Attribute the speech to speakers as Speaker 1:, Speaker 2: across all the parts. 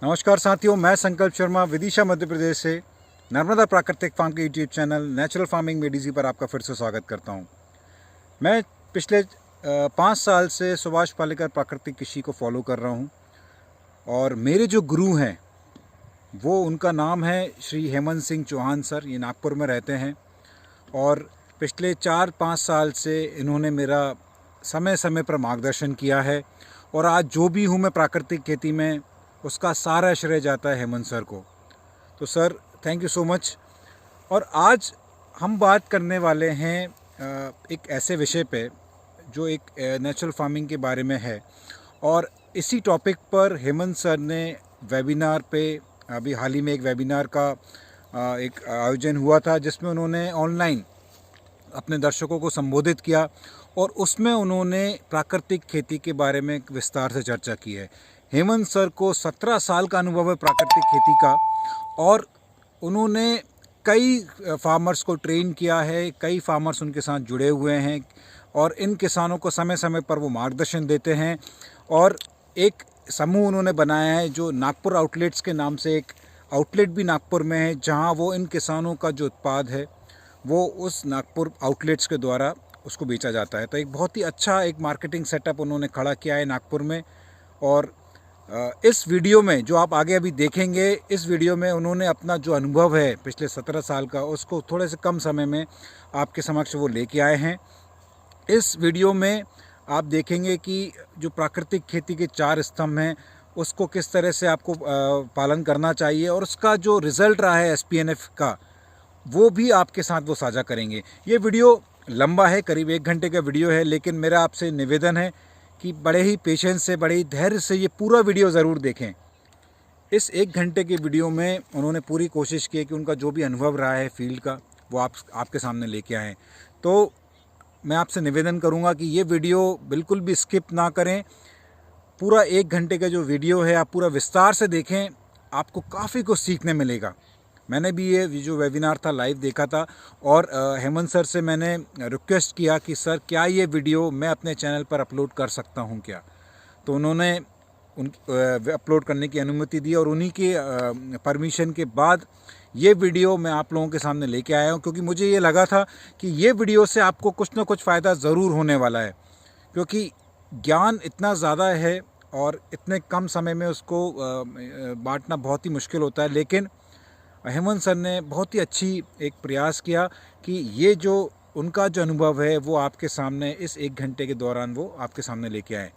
Speaker 1: नमस्कार साथियों, मैं संकल्प शर्मा विदिशा मध्य प्रदेश से नर्मदा प्राकृतिक फार्म के यूट्यूब चैनल नेचुरल फार्मिंग में डीजी पर आपका फिर से स्वागत करता हूं। मैं पिछले 5 साल से सुभाष पालेकर प्राकृतिक कृषि को फॉलो कर रहा हूं और मेरे जो गुरु हैं वो उनका नाम है श्री हेमंत सिंह चौहान सर। ये नागपुर में रहते हैं और पिछले 4-5 साल से इन्होंने मेरा समय समय पर मार्गदर्शन किया है और आज जो भी हूँ मैं प्राकृतिक खेती में, उसका सारा श्रेय जाता है हेमंत सर को। तो sir, thank you so much. और आज हम बात करने वाले हैं एक ऐसे विषय पे जो एक नेचुरल फार्मिंग के बारे में है और इसी टॉपिक पर हेमंत सर ने वेबिनार पे, अभी हाल ही में एक वेबिनार का एक आयोजन हुआ था जिसमें उन्होंने ऑनलाइन अपने दर्शकों को संबोधित किया और उसमें उन्होंने प्राकृतिक खेती के बारे में विस्तार से चर्चा की है। हेमंत सर को 17 साल का अनुभव है प्राकृतिक खेती का और उन्होंने कई फार्मर्स को ट्रेन किया है, कई फार्मर्स उनके साथ जुड़े हुए हैं और इन किसानों को समय समय पर वो मार्गदर्शन देते हैं। और एक समूह उन्होंने बनाया है जो नागपुर आउटलेट्स के नाम से, एक आउटलेट भी नागपुर में है जहां वो इन किसानों का जो उत्पाद है वो उस नागपुर आउटलेट्स के द्वारा उसको बेचा जाता है। तो एक बहुत ही अच्छा एक मार्केटिंग सेटअप उन्होंने खड़ा किया है नागपुर में। और इस वीडियो में जो आप आगे अभी देखेंगे, इस वीडियो में उन्होंने अपना जो अनुभव है पिछले 17 साल का, उसको थोड़े से कम समय में आपके समक्ष वो लेके आए हैं। इस वीडियो में आप देखेंगे कि जो प्राकृतिक खेती के 4 स्तंभ हैं उसको किस तरह से आपको पालन करना चाहिए और उसका जो रिज़ल्ट रहा है SPNF का, वो भी आपके साथ वो साझा करेंगे। ये वीडियो लंबा है, करीब 1 घंटे का वीडियो है, लेकिन मेरा आपसे निवेदन है कि बड़े ही पेशेंस से, बड़े ही धैर्य से ये पूरा वीडियो ज़रूर देखें। इस 1 घंटे के वीडियो में उन्होंने पूरी कोशिश की कि उनका जो भी अनुभव रहा है फील्ड का वो आपके सामने लेके आएँ। तो मैं आपसे निवेदन करूंगा कि ये वीडियो बिल्कुल भी स्किप ना करें। पूरा 1 घंटे का जो वीडियो है आप पूरा विस्तार से देखें, आपको काफ़ी कुछ सीखने मिलेगा। मैंने भी ये जो वेबिनार था लाइव देखा था और हेमंत सर से मैंने रिक्वेस्ट किया कि सर क्या ये वीडियो मैं अपने चैनल पर अपलोड कर सकता हूँ क्या। तो उन्होंने अपलोड करने की अनुमति दी और उन्हीं के परमिशन के बाद ये वीडियो मैं आप लोगों के सामने लेके आया हूँ, क्योंकि मुझे ये लगा था कि ये वीडियो से आपको कुछ ना कुछ फ़ायदा ज़रूर होने वाला है, क्योंकि ज्ञान इतना ज़्यादा है और इतने कम समय में उसको बांटना बहुत ही मुश्किल होता है। लेकिन हेमंत सर ने बहुत ही अच्छी एक प्रयास किया कि ये जो उनका जो अनुभव है वो आपके सामने इस 1 घंटे के दौरान वो आपके सामने लेके आए।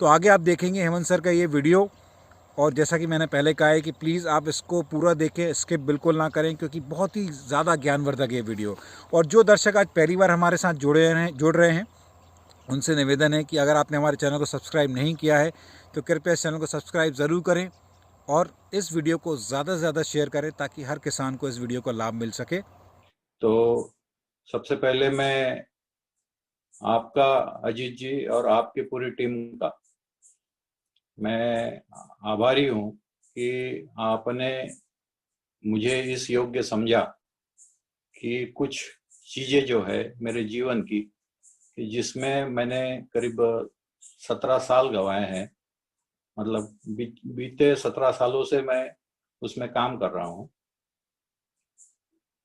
Speaker 1: तो आगे आप देखेंगे हेमंत सर का ये वीडियो, और जैसा कि मैंने पहले कहा है कि प्लीज़ आप इसको पूरा देखें, स्किप बिल्कुल ना करें, क्योंकि बहुत ही ज़्यादा ज्ञानवर्धक है वीडियो। और जो दर्शक आज पहली बार हमारे साथ जुड़ रहे हैं उनसे निवेदन है कि अगर आपने हमारे चैनल को सब्सक्राइब नहीं किया है तो कृपया इस चैनल को सब्सक्राइब ज़रूर करें और इस वीडियो को ज़्यादा से ज़्यादा शेयर करें ताकि हर किसान को इस वीडियो का लाभ मिल सके।
Speaker 2: तो सबसे पहले मैं आपका, अजीत जी और आपकी पूरी टीम का मैं आभारी हूँ कि आपने मुझे इस योग्य समझा कि कुछ चीज़ें जो है मेरे जीवन की, कि जिसमें मैंने करीब 17 साल गंवाए हैं, मतलब बीते 17 सालों से मैं उसमें काम कर रहा हूँ,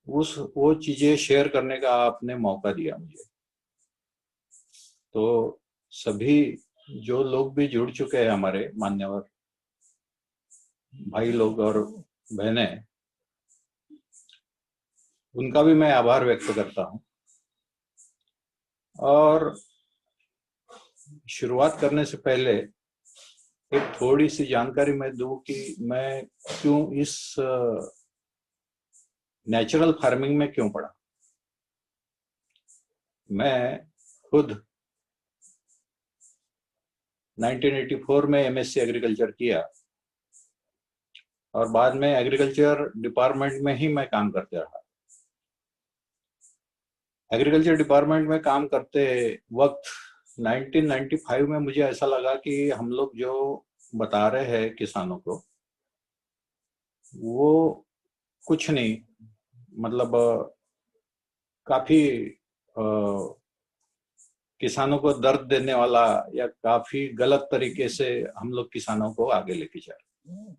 Speaker 2: वो चीज़ें शेयर करने का आपने मौका दिया मुझे। तो सभी जो लोग भी जुड़ चुके हैं, हमारे मान्यवर भाई लोग और बहनें, उनका भी मैं आभार व्यक्त करता हूँ। और शुरुआत करने से पहले एक थोड़ी सी जानकारी मैं दूं कि मैं क्यों इस नेचुरल फार्मिंग में क्यों पड़ा। मैं खुद 1984 में MSc एग्रीकल्चर किया और बाद में एग्रीकल्चर डिपार्टमेंट में ही मैं काम करते रहा। एग्रीकल्चर डिपार्टमेंट में काम करते वक्त 1995 में मुझे ऐसा लगा कि हम लोग जो बता रहे हैं किसानों को, वो कुछ नहीं, मतलब काफी किसानों को दर्द देने वाला या काफी गलत तरीके से हम लोग किसानों को आगे लेके जा रहे हैं।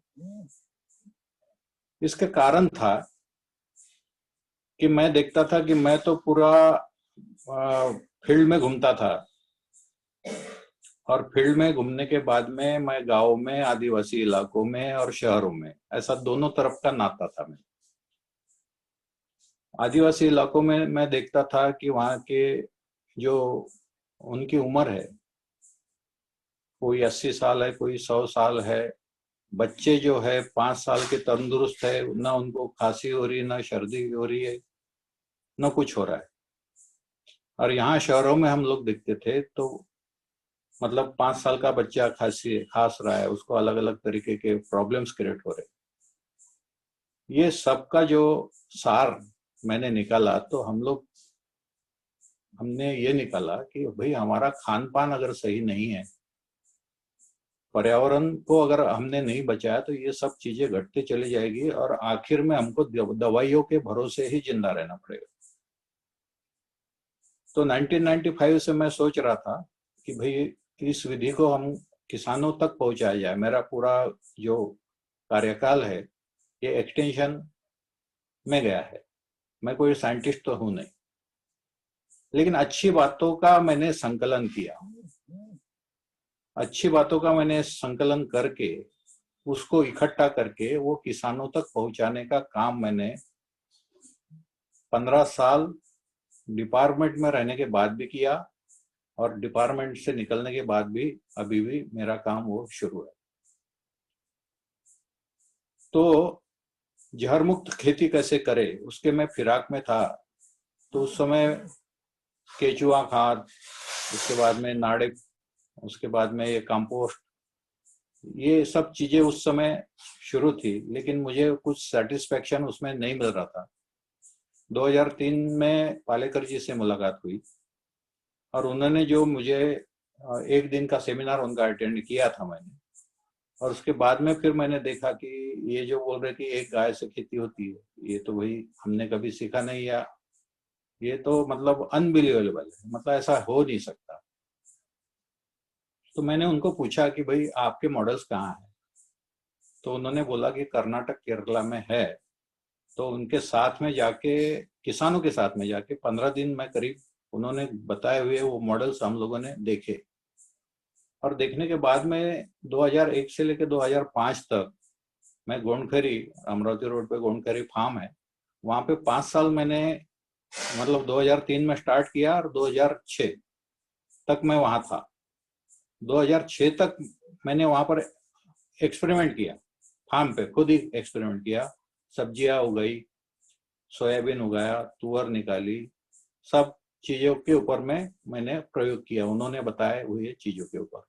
Speaker 2: इसके कारण था कि मैं देखता था कि मैं तो पूरा फील्ड में घूमता था, और फील्ड में घूमने के बाद में मैं गांव में, आदिवासी इलाकों में और शहरों में, ऐसा दोनों तरफ का नाता था। मैं आदिवासी इलाकों में मैं देखता था कि वहाँ के जो उनकी उम्र है, कोई 80 साल है, कोई 100 साल है, बच्चे जो है 5 साल के तंदुरुस्त है, ना उनको खांसी हो रही है, ना सर्दी हो रही है, ना कुछ हो रहा है। और यहाँ शहरों में हम लोग देखते थे तो मतलब 5 साल का बच्चा खांस रहा है, उसको अलग अलग तरीके के प्रॉब्लम्स क्रिएट हो रहे। ये सबका जो सार मैंने निकाला, तो हमने ये निकाला कि भाई हमारा खान पान अगर सही नहीं है, पर्यावरण को अगर हमने नहीं बचाया, तो ये सब चीजें घटते चली जाएगी और आखिर में हमको दवाइयों के भरोसे ही जिंदा रहना पड़ेगा। तो 1995 से मैं सोच रहा था कि भाई इस विधि को हम किसानों तक पहुंचाया जाए। मेरा पूरा जो कार्यकाल है ये एक्सटेंशन में गया है। मैं कोई साइंटिस्ट तो हूं नहीं, लेकिन अच्छी बातों का मैंने संकलन किया। अच्छी बातों का मैंने संकलन करके उसको इकट्ठा करके वो किसानों तक पहुंचाने का काम मैंने 15 साल डिपार्टमेंट में रहने के बाद भी किया, और डिपार्टमेंट से निकलने के बाद भी अभी भी मेरा काम वो शुरू है। तो जहर मुक्त खेती कैसे करे, उसके मैं फिराक में था। तो उस समय केचुआ खाद, उसके बाद में नाड़े, उसके बाद में ये कंपोस्ट, ये सब चीजें उस समय शुरू थी, लेकिन मुझे कुछ सेटिस्फेक्शन उसमें नहीं मिल रहा था। 2003 में पालेकर जी से मुलाकात हुई और उन्होंने जो मुझे एक दिन का सेमिनार उनका अटेंड किया था मैंने, और उसके बाद में फिर मैंने देखा कि ये जो बोल रहे कि एक गाय से खेती होती है, ये तो भाई हमने कभी सीखा नहीं, या ये तो मतलब अनबिलीवेबल है, मतलब ऐसा हो नहीं सकता। तो मैंने उनको पूछा कि भाई आपके मॉडल्स कहाँ हैं? तो उन्होंने बोला कि कर्नाटक, केरला में है। तो उनके साथ में जाके, किसानों के साथ में जाके 15 दिन में करीब उन्होंने बताए हुए वो मॉडल्स हम लोगों ने देखे। और देखने के बाद में 2001 से लेकर 2005 तक मैं गोंडखरी, अमरावती रोड पे गोंडखरी फार्म है, वहां पे 5 साल मैंने, मतलब 2003 में स्टार्ट किया और 2006 तक मैं वहां था। 2006 तक मैंने वहां पर एक्सपेरिमेंट किया, फार्म पे खुद ही एक्सपेरिमेंट किया। सब्जियां उगाई, सोयाबीन उगाया, तुअर निकाली, सब चीजों के ऊपर में मैंने प्रयोग किया, उन्होंने बताए हुए चीजों के ऊपर।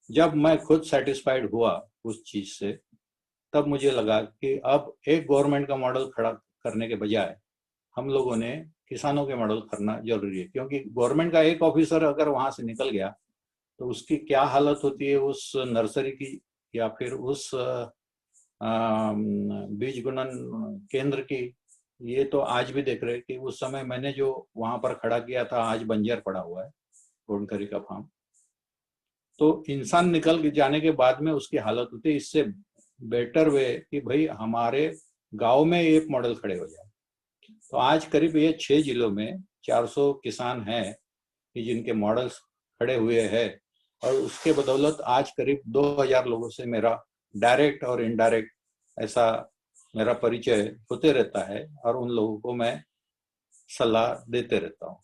Speaker 2: जब मैं खुद सेटिस्फाइड हुआ उस चीज से, तब मुझे लगा कि अब एक गवर्नमेंट का मॉडल खड़ा करने के बजाय हम लोगों ने किसानों के मॉडल करना जरूरी है। क्योंकि गवर्नमेंट का एक ऑफिसर अगर वहां से निकल गया तो उसकी क्या हालत होती है उस नर्सरी की, या फिर उस बीज गुणन केंद्र की, ये तो आज भी देख रहे कि उस समय मैंने जो वहां पर खड़ा किया था आज बंजर पड़ा हुआ है, गोंडखरी का फार्म। तो इंसान निकल जाने के बाद में उसकी हालत होती है। इससे बेटर वे कि भाई हमारे गांव में एक मॉडल खड़े हो जाए। तो आज करीब ये 6 जिलों में 400 किसान हैं कि जिनके मॉडल्स खड़े हुए हैं, और उसके बदौलत आज करीब 2000 लोगों से मेरा डायरेक्ट और इनडायरेक्ट ऐसा मेरा परिचय होते रहता है, और उन लोगों को मैं सलाह देते रहता हूँ।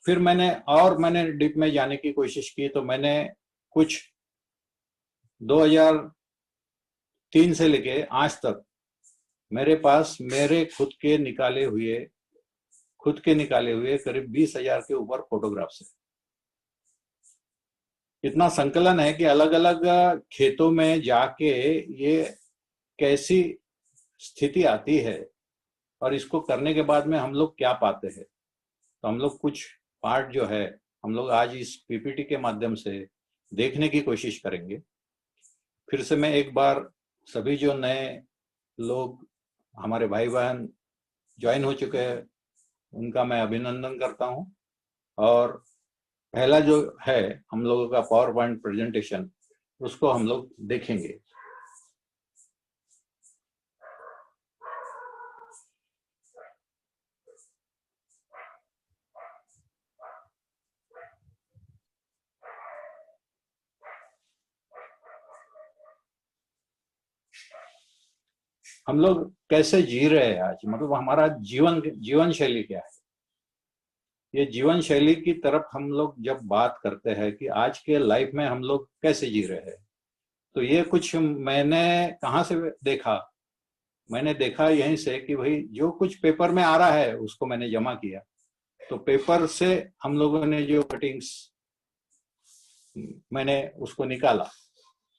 Speaker 2: फिर मैंने डीप में जाने की कोशिश की। तो मैंने कुछ 2003 से लेके आज तक मेरे पास मेरे खुद के निकाले हुए करीब 20,000 के ऊपर फोटोग्राफ्स है। इतना संकलन है कि अलग अलग खेतों में जाके ये कैसी स्थिति आती है और इसको करने के बाद में हम लोग क्या पाते हैं। तो हम लोग कुछ पार्ट जो है हम लोग आज इस पीपीटी के माध्यम से देखने की कोशिश करेंगे। फिर से मैं एक बार सभी जो नए लोग हमारे भाई बहन ज्वाइन हो चुके हैं उनका मैं अभिनंदन करता हूं। और पहला जो है हम लोगों का पावर पॉइंट प्रेजेंटेशन, उसको हम लोग देखेंगे। हम लोग कैसे जी रहे हैं आज, मतलब हमारा जीवन शैली क्या है। ये जीवन शैली की तरफ हम लोग जब बात करते हैं कि आज के लाइफ में हम लोग कैसे जी रहे हैं, तो ये कुछ मैंने कहाँ से देखा, मैंने देखा यहीं से कि भाई जो कुछ पेपर में आ रहा है उसको मैंने जमा किया। तो पेपर से हम लोगों ने जो कटिंग्स, मैंने उसको निकाला।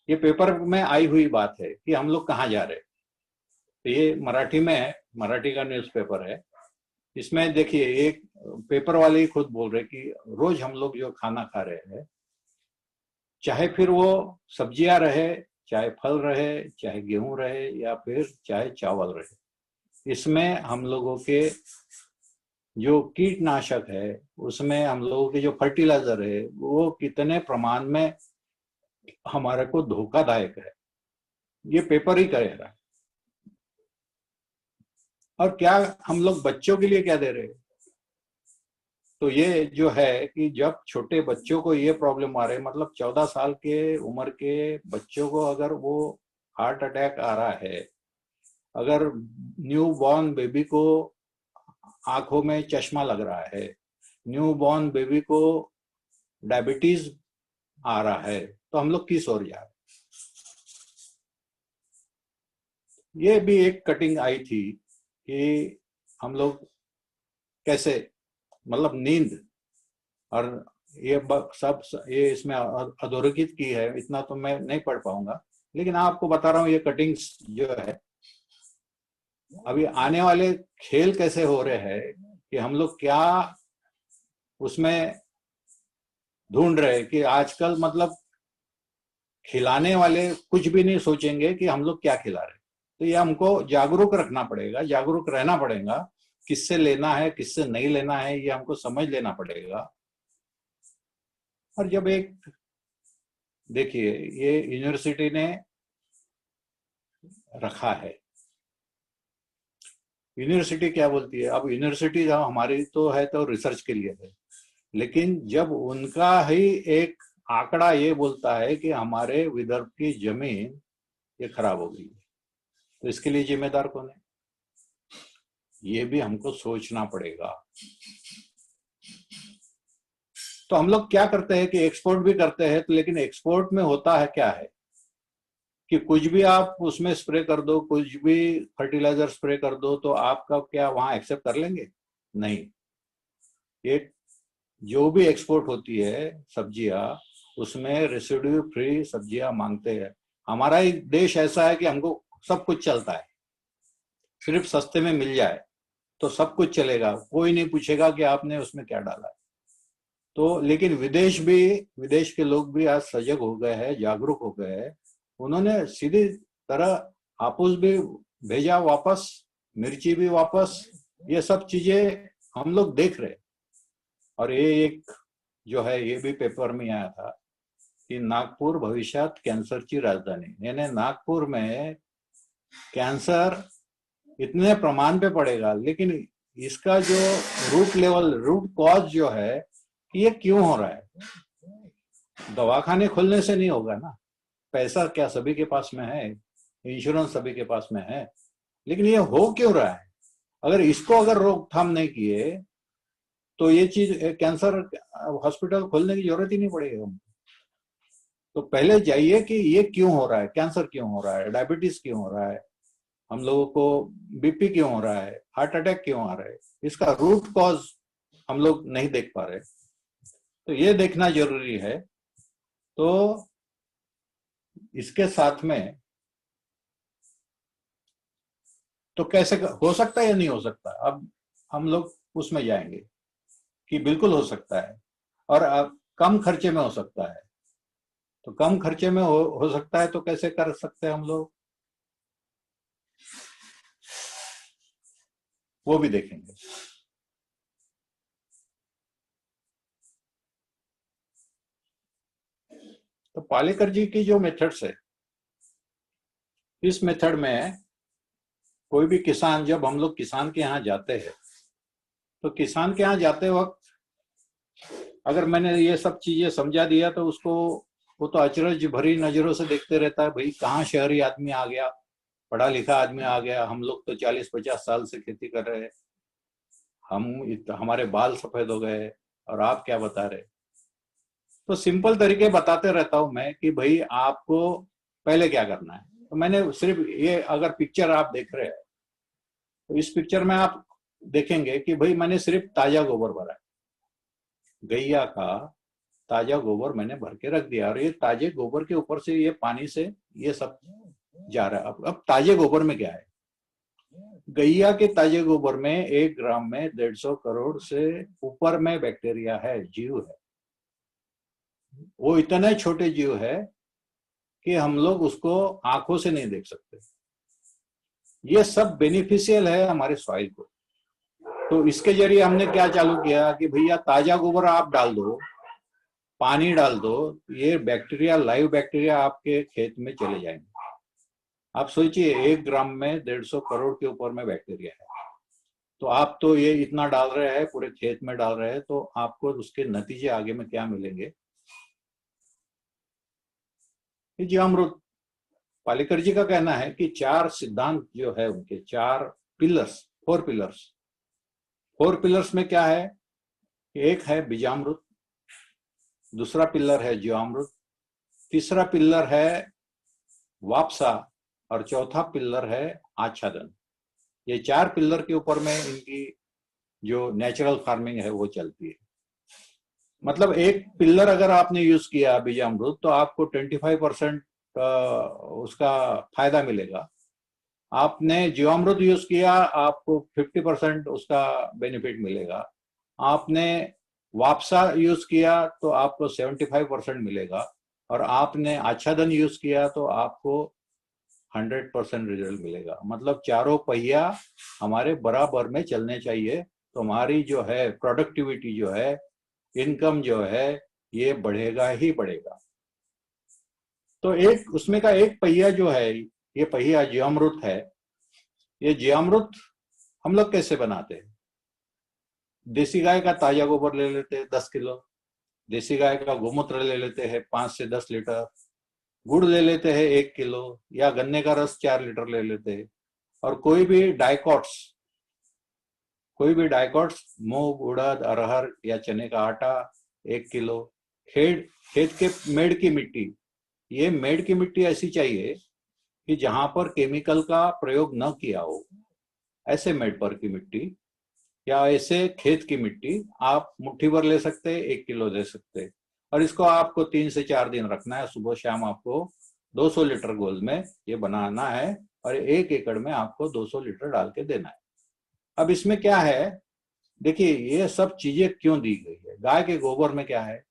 Speaker 2: ये पेपर में आई हुई बात है कि हम लोग कहाँ जा रहे हैं। तो ये मराठी में है, मराठी का न्यूज़पेपर है। इसमें देखिए एक पेपर वाले ही खुद बोल रहे कि रोज हम लोग जो खाना खा रहे हैं, चाहे फिर वो सब्जियां रहे, चाहे फल रहे, चाहे गेहूं रहे, या फिर चाहे चावल रहे, इसमें हम लोगों के जो कीटनाशक है, उसमें हम लोगों के जो फर्टिलाइजर है, वो कितने प्रमाण में हमारे को धोखादायक है, ये पेपर ही कहेगा। और क्या हम लोग बच्चों के लिए क्या दे रहे हैं। तो ये जो है कि जब छोटे बच्चों को ये प्रॉब्लम आ रही है, मतलब 14 साल के उम्र के बच्चों को अगर वो हार्ट अटैक आ रहा है, अगर न्यू बॉर्न बेबी को आंखों में चश्मा लग रहा है, न्यू बॉर्न बेबी को डायबिटीज आ रहा है, तो हम लोग किस ओर जा रहे हैं। ये भी एक कटिंग आई थी कि हम लोग कैसे, मतलब नींद, और ये सब ये इसमें अधोरेखित की है, इतना तो मैं नहीं पढ़ पाऊंगा, लेकिन आपको बता रहा हूँ ये कटिंग्स जो है। अभी आने वाले खेल कैसे हो रहे हैं कि हम लोग क्या उसमें ढूंढ रहे हैं कि आजकल मतलब खिलाने वाले कुछ भी नहीं सोचेंगे कि हम लोग क्या खिला रहे हैं। तो ये हमको जागरूक रखना पड़ेगा, जागरूक रहना पड़ेगा, किससे लेना है किससे नहीं लेना है, ये हमको समझ लेना पड़ेगा। और जब एक देखिए ये यूनिवर्सिटी ने रखा है, यूनिवर्सिटी क्या बोलती है, अब यूनिवर्सिटी जहाँ हमारी तो है तो रिसर्च के लिए है, लेकिन जब उनका ही एक आंकड़ा ये बोलता है कि हमारे विदर्भ की जमीन ये खराब हो गई है, तो इसके लिए जिम्मेदार कौन है, ये भी हमको सोचना पड़ेगा। तो हम लोग क्या करते हैं कि एक्सपोर्ट भी करते हैं, तो लेकिन एक्सपोर्ट में होता है क्या है कि कुछ भी आप उसमें स्प्रे कर दो, कुछ भी फर्टिलाइजर स्प्रे कर दो, तो आपका क्या वहां एक्सेप्ट कर लेंगे, नहीं। ये जो भी एक्सपोर्ट होती है सब्जियां, उसमें रेसिड्यू फ्री सब्जियां मांगते हैं। हमारा ही देश ऐसा है कि हमको सब कुछ चलता है, सिर्फ सस्ते में मिल जाए तो सब कुछ चलेगा, कोई नहीं पूछेगा कि आपने उसमें क्या डाला है। तो लेकिन विदेश के लोग भी आज सजग हो गए हैं, जागरूक हो गए हैं। उन्होंने सीधी तरह हापुस भी भेजा वापस, मिर्ची भी वापस, ये सब चीजें हम लोग देख रहे। और ये एक जो है ये भी पेपर में आया था कि नागपुर भविष्यात कॅन्सरची राजधानी, यानी नागपुर में कैंसर इतने प्रमाण पे पड़ेगा, लेकिन इसका जो रूट कॉज जो है कि ये क्यों हो रहा है, दवाखाने खोलने से नहीं होगा ना, पैसा क्या सभी के पास में है, इंश्योरेंस सभी के पास में है, लेकिन ये हो क्यों रहा है। अगर इसको अगर रोकथाम नहीं किए तो ये चीज कैंसर हॉस्पिटल खोलने की जरूरत ही नहीं पड़ेगी। तो पहले जाइए कि ये क्यों हो रहा है, कैंसर क्यों हो रहा है, डायबिटीज क्यों हो रहा है, हम लोगों को बीपी क्यों हो रहा है, हार्ट अटैक क्यों आ रहा है, इसका रूट कॉज हम लोग नहीं देख पा रहे। तो ये देखना जरूरी है। तो इसके साथ में तो कैसे हो सकता है या नहीं हो सकता, अब हम लोग उसमें जाएंगे कि बिल्कुल हो सकता है, और अब कम खर्चे में हो सकता है। तो कम खर्चे में हो सकता है, तो कैसे कर सकते हैं हम लोग, वो भी देखेंगे। तो पालेकर जी की जो मेथड्स है, इस मेथड में कोई भी किसान, जब हम लोग किसान के यहाँ जाते हैं, तो किसान के यहाँ जाते वक्त अगर मैंने ये सब चीजें समझा दिया तो उसको, वो तो अचरज भरी नजरों से देखते रहता है, भाई कहाँ शहरी आदमी आ गया, पढ़ा लिखा आदमी आ गया, हम लोग तो 40-50 साल से खेती कर रहे हैं, हमारे बाल सफेद हो गए और आप क्या बता रहे। तो सिंपल तरीके बताते रहता हूं मैं कि भाई आपको पहले क्या करना है। तो मैंने सिर्फ ये, अगर पिक्चर आप देख रहे हैं तो इस पिक्चर में आप देखेंगे कि भाई मैंने सिर्फ ताजा गोबर भरा है, गैया का ताजा गोबर मैंने भर के रख दिया, और ये ताजे गोबर के ऊपर से ये पानी से ये सब जा रहा है। अब ताजे गोबर में क्या है, गैया के ताजे गोबर में 1 ग्राम में 150 करोड़ से ऊपर में बैक्टीरिया है, जीव है। वो इतने छोटे जीव है कि हम लोग उसको आंखों से नहीं देख सकते। ये सब बेनिफिशियल है हमारे सॉइल को। तो इसके जरिए हमने क्या चालू किया कि भैया ताजा गोबर आप डाल दो, पानी डाल दो, ये बैक्टीरिया, लाइव बैक्टीरिया आपके खेत में चले जाएंगे। आप सोचिए 1 ग्राम में 150 करोड़ के ऊपर में बैक्टीरिया है, तो आप तो ये इतना डाल रहे हैं, पूरे खेत में डाल रहे हैं, तो आपको उसके नतीजे आगे में क्या मिलेंगे। जीवामृत, पालेकर जी का कहना है कि 4 सिद्धांत जो है उनके, 4 पिलर्स, 4 पिलर्स। 4 पिलर्स में क्या है, एक है बीजामृत, दूसरा पिलर है जीवामृत, तीसरा पिलर है वापसा, और चौथा पिलर है आच्छादन। ये 4 पिलर के ऊपर में इनकी जो नेचुरल फार्मिंग है वो चलती है। मतलब एक पिलर अगर आपने यूज किया बीजामृत तो आपको 25% उसका फायदा मिलेगा। आपने जीवामृत यूज किया, आपको 50% उसका बेनिफिट मिलेगा। आपने वापसा यूज किया तो आपको 75% मिलेगा, और आपने आच्छादन यूज किया तो आपको 100% रिजल्ट मिलेगा। मतलब चारों पहिया हमारे बराबर में चलने चाहिए, तो हमारी जो है प्रोडक्टिविटी जो है, इनकम जो है, ये बढ़ेगा ही बढ़ेगा। तो एक उसमें का एक पहिया जो है, ये पहिया जीवामृत है। ये जीवामृत हम लोग कैसे बनाते हैं, देसी गाय का ताजा गोबर ले लेते हैं 10 किलो, देसी गाय का गोमूत्र ले लेते हैं 5 से 10 लीटर, गुड़ ले लेते हैं 1 किलो, या गन्ने का रस 4 लीटर ले लेते हैं, और कोई भी डाइकॉट्स, मूंग, उड़द, अरहर या चने का आटा 1 किलो। खेत के मेड़ की मिट्टी, ये मेड़ की मिट्टी ऐसी चाहिए कि जहां पर केमिकल का प्रयोग न किया हो, ऐसे मेड़ पर की मिट्टी या ऐसे खेत की मिट्टी आप मुट्ठी भर ले सकते हैं, 1 किलो दे सकते हैं। और इसको आपको 3 से 4 दिन रखना है, सुबह शाम आपको 200 लीटर घोल में ये बनाना है, और 1 एकड़ में आपको 200 लीटर डाल के देना है। अब इसमें क्या है, देखिए ये सब चीजें क्यों दी गई है। गाय के गोबर में क्या है,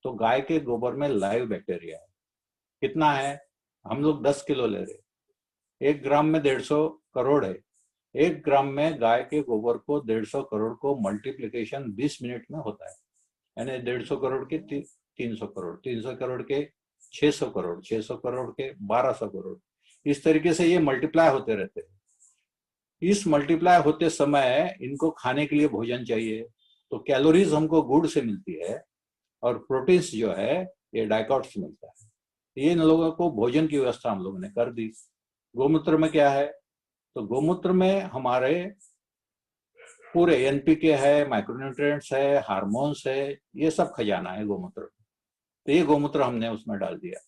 Speaker 2: तो गाय के गोबर में लाइव बैक्टीरिया है। कितना है, हम लोग 10 किलो ले रहे, 1 ग्राम में 150 करोड़ है। 1 ग्राम में गाय के गोबर को 150 करोड़ को मल्टीप्लीकेशन 20 मिनट में होता है, यानी 150 करोड़ के 300 करोड़, 300 करोड़ के 600 करोड़, 600 करोड़ के 1200 करोड़। इस तरीके से ये मल्टीप्लाई होते रहते हैं। इस मल्टीप्लाई होते समय इनको खाने के लिए भोजन चाहिए, तो कैलोरीज हमको गुड़ से मिलती है, और प्रोटीन्स जो है ये डाइकॉट से मिलता है। ये इन लोगों को भोजन की व्यवस्था हम लोगों ने कर दी। गोमूत्र में क्या है, तो गोमूत्र में हमारे पूरे एनपीके है, माइक्रोन्यूट्रिएंट्स है, हार्मोन्स है, ये सब खजाना है गोमूत्र। तो ये गोमूत्र हमने उसमें डाल दिया।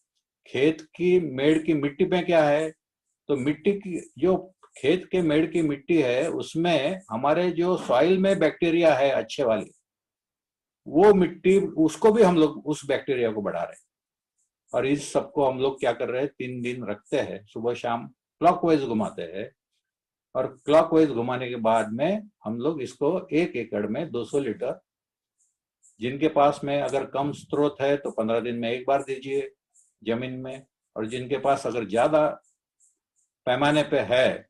Speaker 2: खेत की मेड़ की मिट्टी में क्या है, तो मिट्टी की जो खेत के मेड़ की मिट्टी है उसमें हमारे जो सॉइल में बैक्टीरिया है अच्छे वाली, वो मिट्टी, उसको भी हम लोग उस बैक्टीरिया को बढ़ा रहे हैं। और इस सबको हम लोग क्या कर रहे हैं, 3 दिन रखते हैं, सुबह शाम क्लॉकवाइज घुमाते हैं, और क्लॉकवाइज घुमाने के बाद में हम लोग इसको 1 एकड़ में 200 लीटर, जिनके पास में अगर कम स्रोत है तो 15 दिन में एक बार दीजिए जमीन में, और जिनके पास अगर ज्यादा पैमाने पे है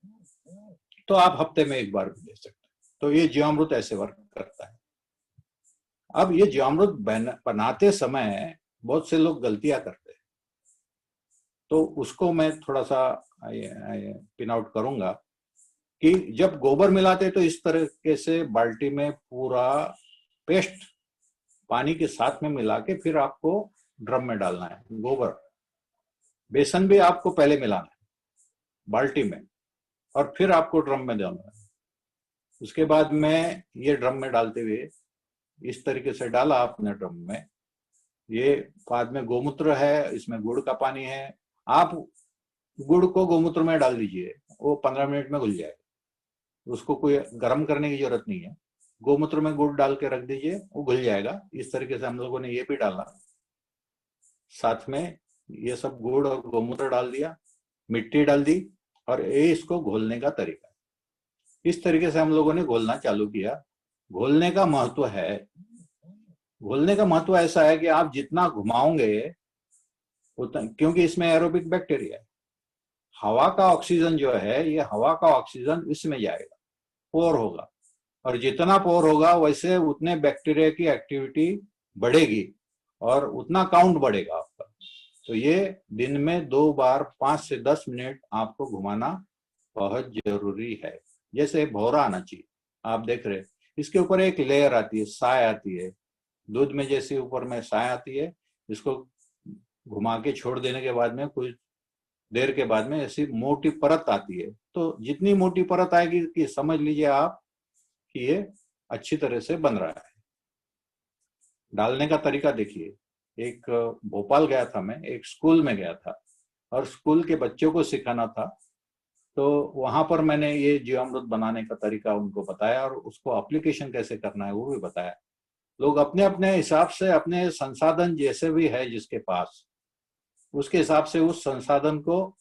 Speaker 2: तो आप हफ्ते में एक बार भी दे सकते हैं। तो ये जीवामृत ऐसे वर्क करता है। अब ये जीवामृत बनाते समय बहुत से लोग गलतियां करते हैं, तो उसको मैं थोड़ा सा पिन आउट करूंगा कि जब गोबर मिलाते तो इस तरीके से बाल्टी में पूरा पेस्ट पानी के साथ में मिला के फिर आपको ड्रम में डालना है। गोबर, बेसन भी आपको पहले मिलाना है, बाल्टी में, और फिर आपको ड्रम में डालना है। उसके बाद में ये ड्रम में डालते हुए इस तरीके से डाला आपने ड्रम में, ये बाद में गोमूत्र है, इसमें गुड़ का पानी है, आप गुड़ को गोमूत्र में डाल दीजिए, वो 15 मिनट में घुल जाएगा, उसको कोई गर्म करने की जरूरत नहीं है। गोमूत्र में गुड़ डाल के रख दीजिए, वो घुल जाएगा। इस तरीके से हम लोगों ने ये भी डाला, साथ में ये सब गुड़ और गोमूत्र डाल दिया, मिट्टी डाल दी, और ये इसको घोलने का तरीका। इस तरीके से हम लोगों ने घोलना चालू किया। घोलने का महत्व है, घोलने का महत्व ऐसा है कि आप जितना घुमाओगे उतना, क्योंकि इसमें एरोबिक बैक्टीरिया है, हवा का ऑक्सीजन जो है, ये हवा का ऑक्सीजन इसमें जाएगा, पोर होगा, और जितना पोर होगा वैसे उतने बैक्टीरिया की एक्टिविटी बढ़ेगी और उतना काउंट बढ़ेगा आपका। तो ये दिन में 2 बार 5 से 10 मिनट आपको घुमाना बहुत जरूरी है। जैसे भौरा आना चाहिए, आप देख रहे हैं इसके ऊपर एक लेयर आती है, साय आती है, दूध में जैसे ऊपर में साय आती है, इसको घुमा के छोड़ देने के बाद में कुछ देर के बाद में ऐसी मोटी परत आती है। तो जितनी मोटी परत आएगी कि समझ लीजिए आप कि ये अच्छी तरह से बन रहा है। डालने का तरीका देखिए, एक भोपाल गया था मैं, एक स्कूल में गया था और स्कूल के बच्चों को सिखाना था, तो वहां पर मैंने ये जीवामृत बनाने का तरीका उनको बताया और उसको एप्लीकेशन कैसे करना है वो भी बताया। लोग अपने अपने हिसाब से, अपने संसाधन जैसे भी है जिसके पास, उसके हिसाब से उस संसाधन को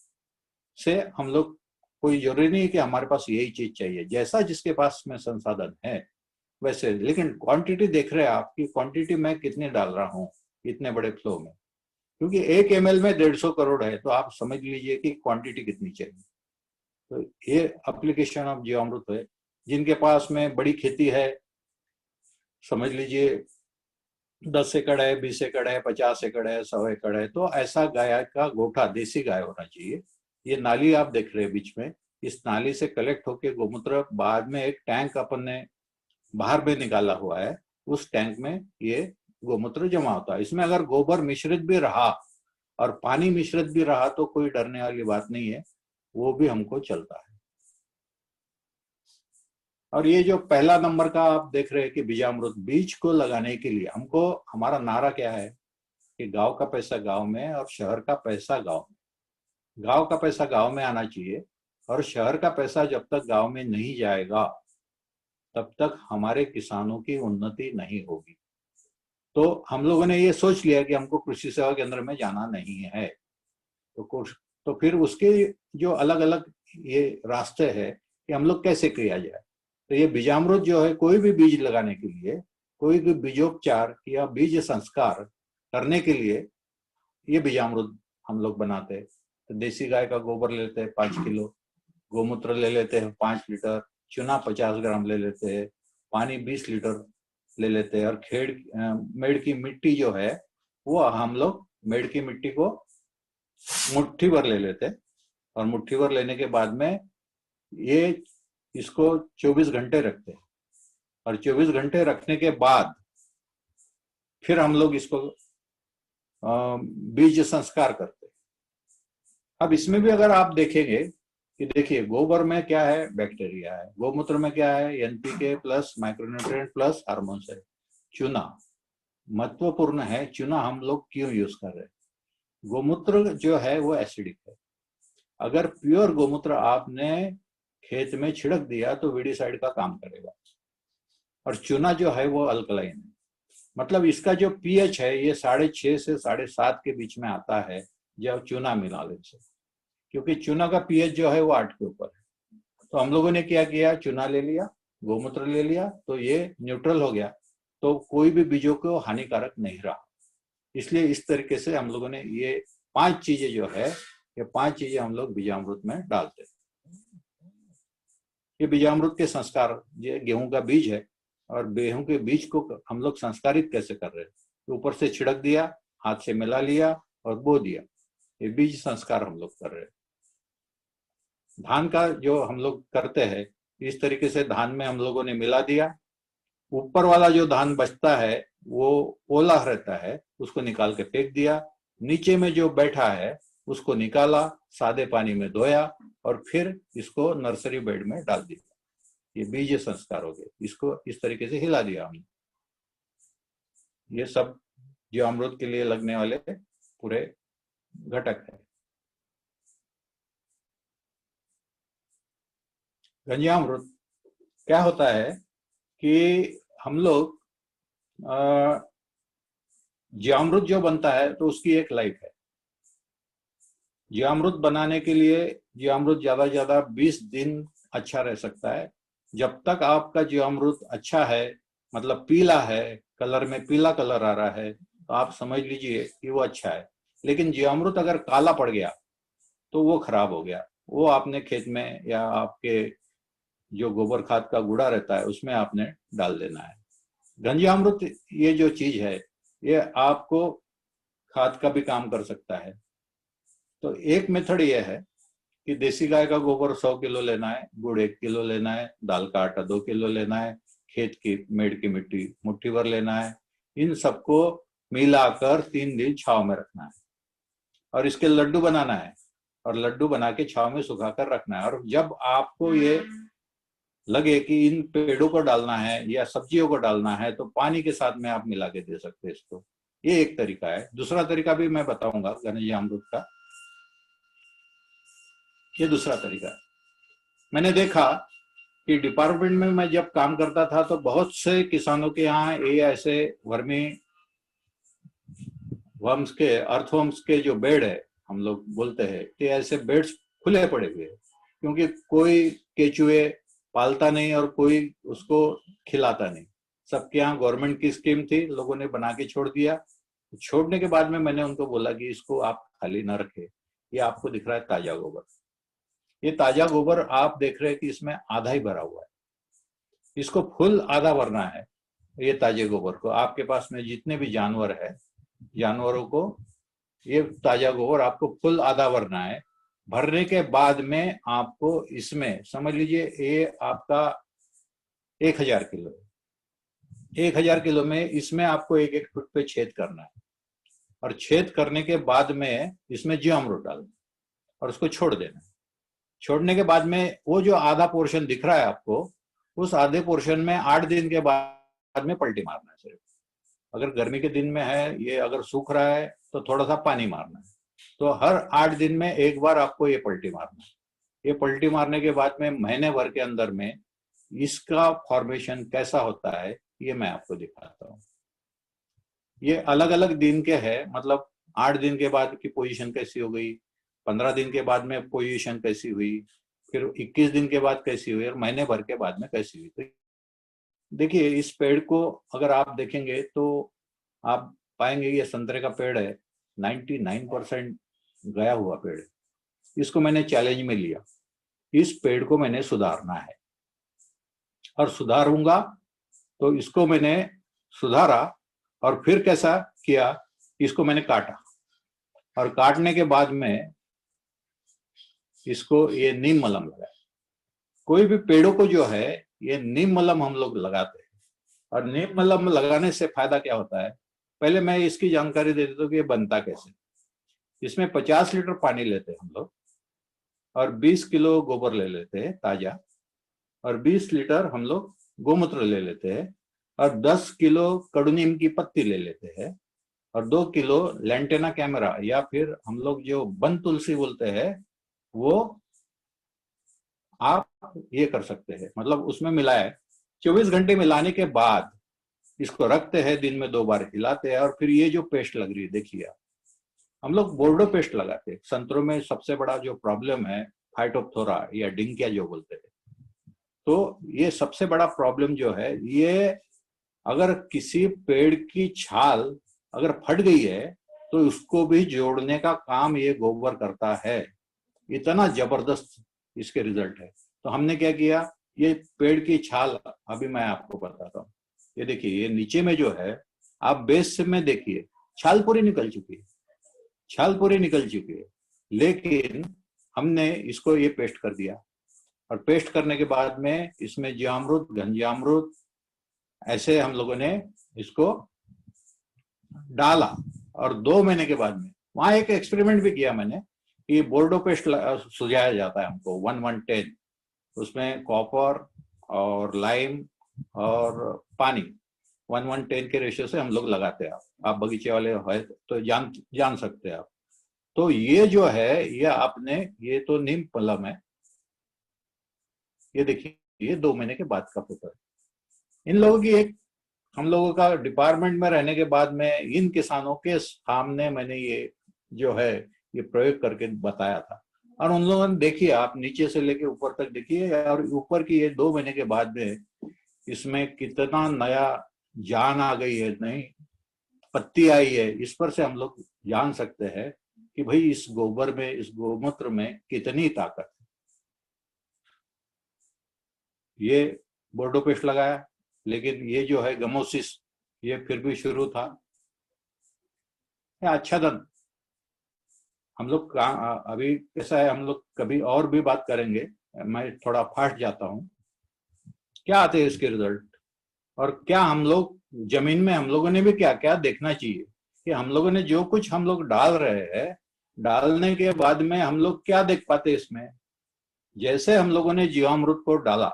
Speaker 2: से हम लोग, कोई जरूरी नहीं कि हमारे पास यही चीज चाहिए, जैसा जिसके पास में संसाधन है वैसे, लेकिन क्वांटिटी देख रहे हैं आप कि क्वांटिटी मैं कितनी डाल रहा हूँ इतने बड़े फ्लो में, क्योंकि 1 ml में 150 करोड़ है, तो आप समझ लीजिए कि क्वांटिटी कितनी चाहिए। तो ये एप्लीकेशन ऑफ जीवामृत है। जिनके पास में बड़ी खेती है, समझ लीजिए 10 एकड़ है, 20 एकड़ है, 50 एकड़ है, 100 एकड़ है, तो ऐसा गाय का गोठा, देसी गाय होना चाहिए। ये नाली आप देख रहे हैं बीच में, इस नाली से कलेक्ट होके गोमूत्र बाद में एक टैंक अपन ने बाहर में निकाला हुआ है, उस टैंक में ये गोमूत्र जमा होता है। इसमें अगर गोबर मिश्रित भी रहा और पानी मिश्रित भी रहा तो कोई डरने वाली बात नहीं है, वो भी हमको चलता है। और ये जो पहला नंबर का आप देख रहे हैं कि बीजामृत, बीज को लगाने के लिए हमको, हमारा नारा क्या है कि गांव का पैसा गांव में और शहर का पैसा गांव में। गांव का पैसा गांव में आना चाहिए, और शहर का पैसा जब तक गांव में नहीं जाएगा तब तक हमारे किसानों की उन्नति नहीं होगी। तो हम लोगों ने ये सोच लिया कि हमको कृषि सेवा केंद्र में जाना नहीं है, तो फिर उसके जो अलग अलग ये रास्ते हैं कि हम लोग कैसे किया जाए। तो ये बीजामृत जो है, कोई भी बीज लगाने के लिए, कोई भी बीजोपचार या बीज संस्कार करने के लिए ये बीजामृत हम लोग बनाते हैं। तो देसी गाय का गोबर ले लेते हैं 5 किलो, गोमूत्र ले लेते हैं 5 लीटर, चूना 50 ग्राम ले लेते हैं, पानी 20 लीटर ले लेते हैं, और मेड़ की मिट्टी जो है वो हम लोग मेड़ की मिट्टी को मुट्ठी भर ले लेते हैं, और मुट्ठी भर लेने के बाद में ये इसको 24 घंटे रखते हैं, और 24 घंटे रखने के बाद फिर हम लोग इसको बीज संस्कार करते हैं। अब इसमें भी अगर आप देखेंगे कि देखिए गोबर में क्या है, बैक्टीरिया है, गोमूत्र में क्या है, NPK plus micronutrient plus hormones है, चूना महत्वपूर्ण है। चूना हम लोग क्यों यूज कर रहे हैं? गोमूत्र जो है वो एसिडिक है, अगर प्योर गोमूत्र आपने खेत में छिड़क दिया तो वीडिसाइड का काम करेगा, और चूना जो है वो अल्कलाइन है, मतलब इसका जो पीएच है ये 6.5 से 7.5 के बीच में आता है जब चूना मिला ले से, क्योंकि चूना का पीएच जो है वो 8 के ऊपर है। तो हम लोगों ने क्या किया, चूना ले लिया, गोमूत्र ले लिया, तो ये न्यूट्रल हो गया, तो कोई भी बीजों को हानिकारक नहीं रहा। इसलिए इस तरीके से हम लोगों ने ये 5 चीजें जो है, ये 5 चीजें हम लोग बीजामृत में डालते हैं। ये बीजामृत के संस्कार, ये गेहूं का बीज है, और गेहूं के बीज को हम लोग संस्कारित कैसे कर रहे हैं, तो ऊपर से छिड़क दिया, हाथ से मिला लिया और बो दिया, ये बीज संस्कार हम लोग कर रहे हैं। धान का जो हम लोग करते हैं, इस तरीके से धान में हम लोगों ने मिला दिया, ऊपर वाला जो धान बचता है वो ओला रहता है, उसको निकाल के फेंक दिया, नीचे में जो बैठा है उसको निकाला, सादे पानी में धोया और फिर इसको नर्सरी बेड में डाल दिया। ये बीज संस्कार हो गए। इसको इस तरीके से हिला दिया हमने। ये सब जीवामृत के लिए लगने वाले पूरे घटक है। गंजामृत क्या होता है कि हम लोग जीवामृत जो बनता है तो उसकी एक लाइफ है। जीवामृत बनाने के लिए जीवामृत ज्यादा से ज्यादा 20 दिन अच्छा रह सकता है। जब तक आपका जीवामृत अच्छा है, मतलब पीला है, कलर में पीला कलर आ रहा है, तो आप समझ लीजिए कि वो अच्छा है। लेकिन जीवामृत अगर काला पड़ गया तो वो खराब हो गया। वो आपने खेत में या आपके जो गोबर खाद का गुड़ा रहता है उसमें आपने डाल देना है। गंजामृत ये जो चीज है ये आपको खाद का भी काम कर सकता है। तो एक मेथड ये है कि देसी गाय का गोबर 100 किलो लेना है, गुड़ 1 किलो लेना है, दाल का आटा 2 किलो लेना है, खेत की मेड़ की मिट्टी मुट्ठी भर लेना है। इन सबको मिलाकर 3 दिन छांव में रखना है और इसके लड्डू बनाना है और लड्डू बना के छांव में सुखाकर रखना है। और जब आपको ये लगे कि इन पेड़ों को डालना है या सब्जियों को डालना है तो पानी के साथ में आप मिला के दे सकते हैं इसको। ये एक तरीका है। दूसरा तरीका भी मैं बताऊंगा गंजामृत का। ये दूसरा तरीका है। मैंने देखा कि डिपार्टमेंट में मैं जब काम करता था तो बहुत से किसानों के यहाँ ये ऐसे वर्मी वर्म्स के अर्थवर्म्स के जो बेड है हम लोग बोलते हैं कि ऐसे बेड्स खुले पड़े हुए हैं, क्योंकि कोई केचुए पालता नहीं और कोई उसको खिलाता नहीं। सबके यहाँ गवर्नमेंट की स्कीम थी, लोगों ने बना के छोड़ दिया। छोड़ने के बाद में मैंने उनको बोला कि इसको आप खाली ना रखें। ये आपको दिख रहा है ताजा गोबर, ये ताजा गोबर आप देख रहे हैं कि इसमें आधा ही भरा हुआ है, इसको फुल आधा भरना है। ये ताजे गोबर को आपके पास में जितने भी जानवर है, जानवरों को ये ताजा गोबर आपको फुल आधा भरना है। भरने के बाद में आपको इसमें समझ लीजिए ये आपका 1000 किलो है। 1000 किलो में इसमें आपको 1-1 फुट पे छेद करना है और छेद करने के बाद में इसमें जीवामृत डालना और उसको छोड़ देना। छोड़ने के बाद में वो जो आधा पोर्शन दिख रहा है आपको, उस आधे पोर्शन में 8 दिन के बाद में पलटी मारना है सिर्फ। अगर गर्मी के दिन में है, ये अगर सूख रहा है तो थोड़ा सा पानी मारना है। तो हर 8 दिन में एक बार आपको ये पलटी मारना है। ये पलटी मारने के बाद में महीने भर के अंदर में इसका फॉर्मेशन कैसा होता है ये मैं आपको दिखाता हूँ। ये अलग अलग दिन के है, मतलब 8 दिन के बाद की पोजीशन कैसी हो गई, 15 दिन के बाद में पोजीशन कैसी हुई, फिर 21 दिन के बाद कैसी हुई और महीने भर के बाद में कैसी हुई। तो देखिए इस पेड़ को अगर आप देखेंगे तो आप पाएंगे ये संतरे का पेड़ है, 99% गया हुआ पेड़ है। इसको मैंने चैलेंज में लिया, इस पेड़ को मैंने सुधारना है और सुधारूंगा। तो इसको मैंने सुधारा और फिर कैसा किया, इसको मैंने काटा और काटने के बाद में इसको ये नीम मलम लगाया। कोई भी पेड़ों को जो है ये नीम मलम हम लोग लगाते हैं। और नीम मलम लगाने से फायदा क्या होता है, पहले मैं इसकी जानकारी दे देता हूँ कि ये बनता कैसे। इसमें 50 लीटर पानी लेते हैं हम लोग और 20 किलो गोबर ले लेते हैं ताजा और 20 लीटर हम लोग गोमूत्र ले लेते हैं और 10 किलो कड़ू नीम की पत्ती ले लेते हैं और 2 किलो लेंटेना कैमरा या फिर हम लोग जो वन तुलसी बोलते हैं वो आप ये कर सकते हैं, मतलब उसमें मिलाए 24 घंटे मिलाने के बाद इसको रखते हैं, दिन में 2 बार हिलाते हैं और फिर ये जो पेस्ट लग रही है देखिए आप, हम लोग बोर्डो पेस्ट लगाते हैं। संतरों में सबसे बड़ा जो प्रॉब्लम है फाइटोप्थोरा या डिंकिया जो बोलते हैं, तो ये सबसे बड़ा प्रॉब्लम जो है ये अगर किसी पेड़ की छाल अगर फट गई है तो उसको भी जोड़ने का काम ये गोबर करता है। इतना जबरदस्त इसके रिजल्ट है। तो हमने क्या किया, ये पेड़ की छाल अभी मैं आपको बताता हूँ। ये देखिए ये नीचे में जो है आप बेस में देखिए छाल पूरी निकल चुकी है, छाल पूरी निकल चुकी है, लेकिन हमने इसको ये पेस्ट कर दिया और पेस्ट करने के बाद में इसमें जीवामृत घनजीवामृत ऐसे हम लोगों ने इसको डाला और 2 महीने के बाद में वहां एक एक्सपेरिमेंट भी किया मैंने कि बोर्डो पेस्ट सुझाया जाता है हमको 1-1-10, उसमें कॉपर और लाइम और पानी 1-1-10 के रेशियो से हम लोग लगाते हैं। आप बगीचे वाले है तो जान सकते हैं आप। तो ये जो है ये आपने, ये तो नीम पलम है, ये देखिए ये 2 महीने के बाद का फोटो है। इन लोगों की एक, हम लोगों का डिपार्टमेंट में रहने के बाद में इन किसानों के सामने मैंने ये जो है ये प्रयोग करके बताया था, और उन लोगों ने देखिए, आप नीचे से लेके ऊपर तक देखिए, और ऊपर की ये 2 महीने के बाद में इसमें कितना नया जान आ गई है, नई पत्ती आई है। इस पर से हम लोग जान सकते हैं कि भाई इस गोबर में, इस गोमूत्र में कितनी ताकत है। ये बोर्डो पेस्ट लगाया, लेकिन ये जो है गमोसिस ये फिर भी शुरू था। अच्छा था। हम लोग अभी कैसा है, हम लोग कभी और भी बात करेंगे, मैं थोड़ा फास्ट जाता हूँ। क्या आते हैं इसके रिजल्ट, और क्या हम लोग जमीन में, हम लोगों ने भी क्या क्या देखना चाहिए कि हम लोगों ने जो कुछ हम लोग डाल रहे हैं, डालने के बाद में हम लोग क्या देख पाते इसमें। जैसे हम लोगों ने जीवामृत को डाला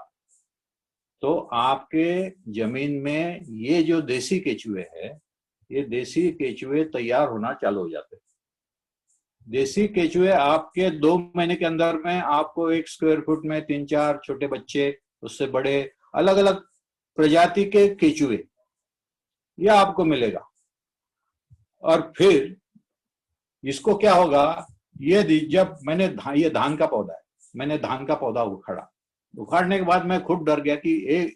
Speaker 2: तो आपके जमीन में ये जो देसी केचुए है, ये देसी केचुए तैयार होना चालू हो जाते हैं। देसी केचुए आपके 2 महीने के अंदर में आपको 1 स्क्वायर फुट में 3-4 छोटे बच्चे, उससे बड़े, अलग अलग प्रजाति के केचुए ये आपको मिलेगा। और फिर इसको क्या होगा, ये जब मैंने ये धान का पौधा है, मैंने धान का पौधा उखाड़ने के बाद मैं खुद डर गया कि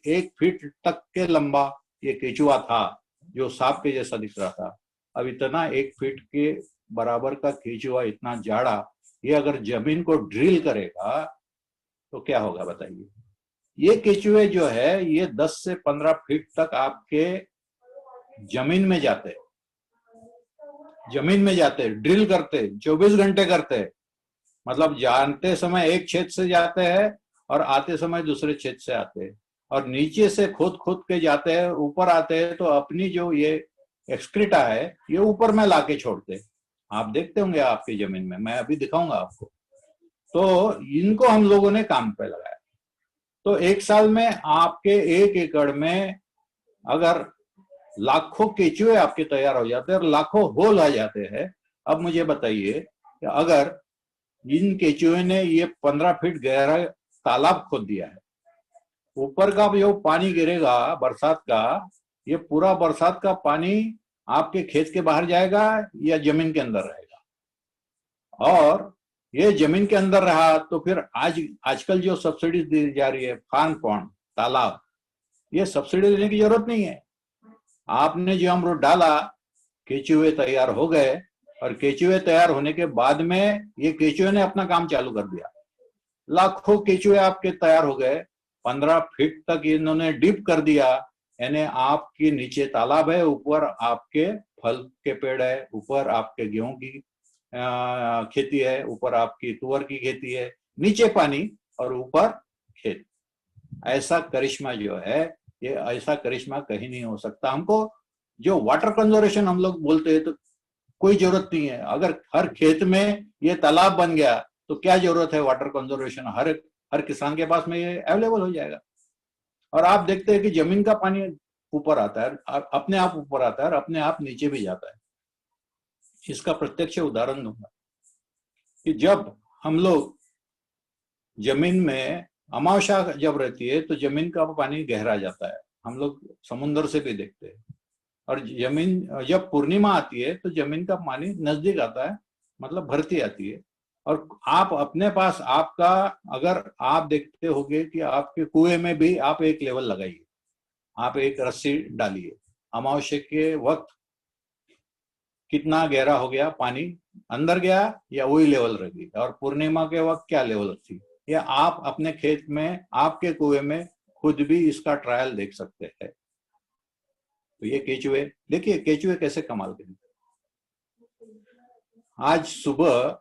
Speaker 2: 1 फीट तक के लंबा ये केचुआ था, जो सांप के जैसा दिख रहा था। अब इतना 1 फीट के बराबर का केचुआ, इतना जाड़ा, ये अगर जमीन को ड्रिल करेगा तो क्या होगा बताइए। ये केचुए जो है ये 10 से 15 फीट तक आपके जमीन में जाते, ड्रिल करते, 24 घंटे करते। मतलब जानते समय एक छेद से जाते हैं और आते समय दूसरे छेद से आते हैं, और नीचे से खोद के जाते हैं, ऊपर आते हैं तो अपनी जो ये एक्सक्रीटा है ये ऊपर में लाके छोड़ते हैं। आप देखते होंगे आपकी जमीन में, मैं अभी दिखाऊंगा आपको। तो इनको हम लोगों ने काम पे लगाया। तो 1 साल में आपके 1 एकड़ में अगर लाखों केचुए आपके तैयार हो जाते हैं और लाखों होल आ जाते हैं। अब मुझे बताइए कि अगर इन केचुए ने ये 15 फीट गहरा तालाब खोद दिया है, ऊपर का जो पानी गिरेगा बरसात का, ये पूरा बरसात का पानी आपके खेत के बाहर जाएगा या जमीन के अंदर रहेगा। और ये जमीन के अंदर रहा तो फिर आजकल जो सब्सिडी दी जा रही है, फार्म पॉन्ड, तालाब, ये सब्सिडी देने की जरूरत नहीं है। आपने जो अमरूद डाला, केचुए तैयार हो गए, और केचुए तैयार होने के बाद में ये केचुए ने अपना काम चालू कर दिया। लाखों केचुए आपके तैयार हो गए, 15 फीट तक इन्होंने डीप कर दिया। यानी आपके नीचे तालाब है, ऊपर आपके फल के पेड़ है, ऊपर आपके गेहूं की खेती है, ऊपर आपकी तुअर की खेती है, नीचे पानी और ऊपर खेत। ऐसा करिश्मा जो है, ये ऐसा करिश्मा कहीं नहीं हो सकता। हमको जो वाटर कंजर्वेशन हम लोग बोलते हैं तो कोई जरूरत नहीं है। अगर हर खेत में ये तालाब बन गया तो क्या जरूरत है वाटर कंजर्वेशन, हर किसान के पास में ये अवेलेबल हो जाएगा। और आप देखते हैं कि जमीन का पानी ऊपर आता है, अपने आप ऊपर आता है और अपने आप नीचे भी जाता है। इसका प्रत्यक्ष उदाहरण दूंगा कि जब हम लोग जमीन में अमावस्या जब रहती है तो जमीन का पानी गहरा जाता है, हम लोग समुद्र से भी देखते हैं। और जमीन जब पूर्णिमा आती है तो जमीन का पानी नजदीक आता है, मतलब भरती आती है। और आप अपने पास आपका, अगर आप देखते होंगे कि आपके कुएं में भी आप एक लेवल लगाइए, आप एक रस्सी डालिए, अमावस्या के वक्त कितना गहरा हो गया पानी, अंदर गया या वही लेवल रह गई, और पूर्णिमा के वक्त क्या लेवल थी। या आप अपने खेत में, आपके कुएं में खुद भी इसका ट्रायल देख सकते हैं। तो ये केचुए देखिए, केचुए कैसे कमाल करेंगे। आज सुबह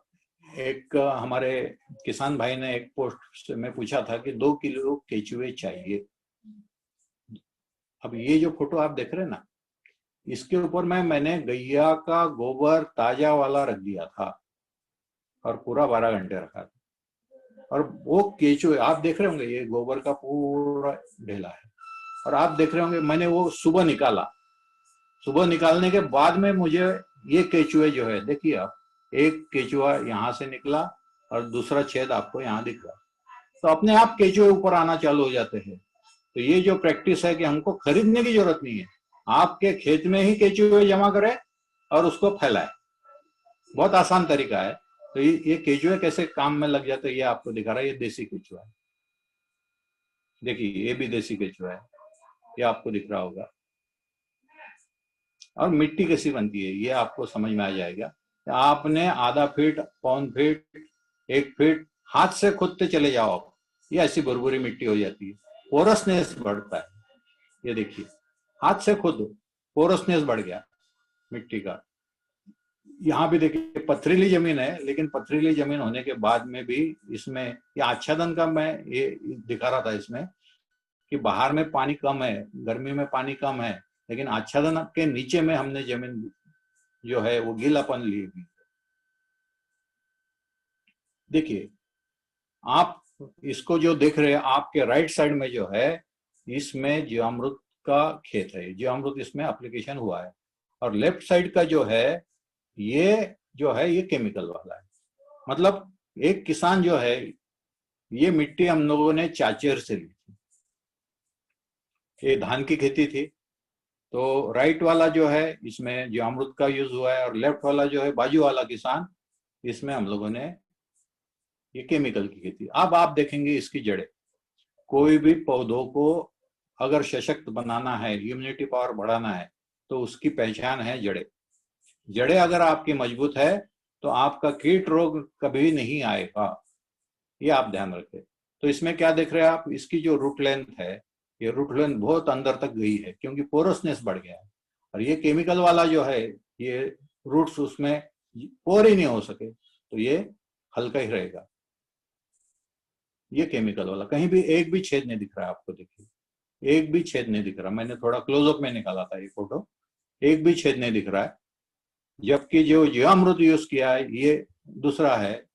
Speaker 2: एक हमारे किसान भाई ने एक पोस्ट से मैं पूछा था कि 2 किलो केचुए चाहिए। अब ये जो फोटो आप देख रहे हैं ना, इसके ऊपर मैंने गैया का गोबर ताजा वाला रख दिया था, और पूरा 12 घंटे रखा था। और वो केचुए आप देख रहे होंगे, ये गोबर का पूरा ढेला है, और आप देख रहे होंगे मैंने वो सुबह निकाला। सुबह निकालने के बाद में मुझे ये केचुए जो है, देखिए आप, एक केचुआ यहाँ से निकला और दूसरा छेद आपको यहाँ दिख रहा, तो अपने आप केचुए ऊपर आना चालू हो जाते हैं। तो ये जो प्रैक्टिस है कि हमको खरीदने की जरूरत नहीं है, आपके खेत में ही केचुए जमा करें और उसको फैलाए। बहुत आसान तरीका है। तो ये केचुए कैसे काम में लग जाते हैं ये आपको दिखा रहा है। ये देसी केचुआ है, देखिए ये भी देसी केचुआ है, ये आपको दिख रहा होगा। और मिट्टी कैसी बनती है ये आपको समझ में आ जाएगा। आपने आधा फीट, पौन फीट, 1 फीट हाथ से खोदते चले जाओ आप, ये ऐसी भुरभुरी मिट्टी हो जाती है, पोरसनेस बढ़ता है। ये देखिए हाथ से खोदो, पोरसनेस बढ़ गया मिट्टी का। यहाँ भी देखिए पथरीली जमीन है, लेकिन पथरीली जमीन होने के बाद में भी इसमें ये आच्छादन का मैं ये दिखा रहा था इसमें कि बाहर में पानी कम है, गर्मी में पानी कम है, लेकिन आच्छादन के नीचे में हमने जमीन जो है वो गीलापन ली हुई। देखिए आप इसको जो देख रहे हैं आपके राइट साइड में जो है, इसमें जीवामृत का खेत है, जीवामृत इसमें एप्लीकेशन हुआ है। और लेफ्ट साइड का जो है ये केमिकल वाला है। मतलब एक किसान जो है, ये मिट्टी हम लोगों ने चाचेर से ली थी, ये धान की खेती थी। तो राइट वाला जो है इसमें जीवामृत का यूज हुआ है, और लेफ्ट वाला जो है बाजू वाला किसान, इसमें हम लोगों ने ये केमिकल की खेती। अब आप देखेंगे इसकी जड़ें, कोई भी पौधों को अगर सशक्त बनाना है, इम्यूनिटी पावर बढ़ाना है, तो उसकी पहचान है जड़ें। जड़ें अगर आपकी मजबूत है तो आपका कीट रोग कभी नहीं आएगा, ये आप ध्यान रखें। तो इसमें क्या देख रहे हैं आप, इसकी जो रूट लेंथ है, ये रूट लेंथ बहुत अंदर तक गई है क्योंकि पोरसनेस बढ़ गया है। और ये केमिकल वाला जो है, ये रूट्स उसमें पोर ही नहीं हो सके, तो ये हल्का ही रहेगा। ये केमिकल वाला कहीं भी एक भी छेद नहीं दिख रहा है आपको, देखिए एक भी छेद नहीं दिख रहा। मैंने थोड़ा क्लोजअप में निकाला था ये फोटो, एक भी छेद नहीं दिख रहा है। जबकि जो जीवामृत यूज किया है ये दूसरा है,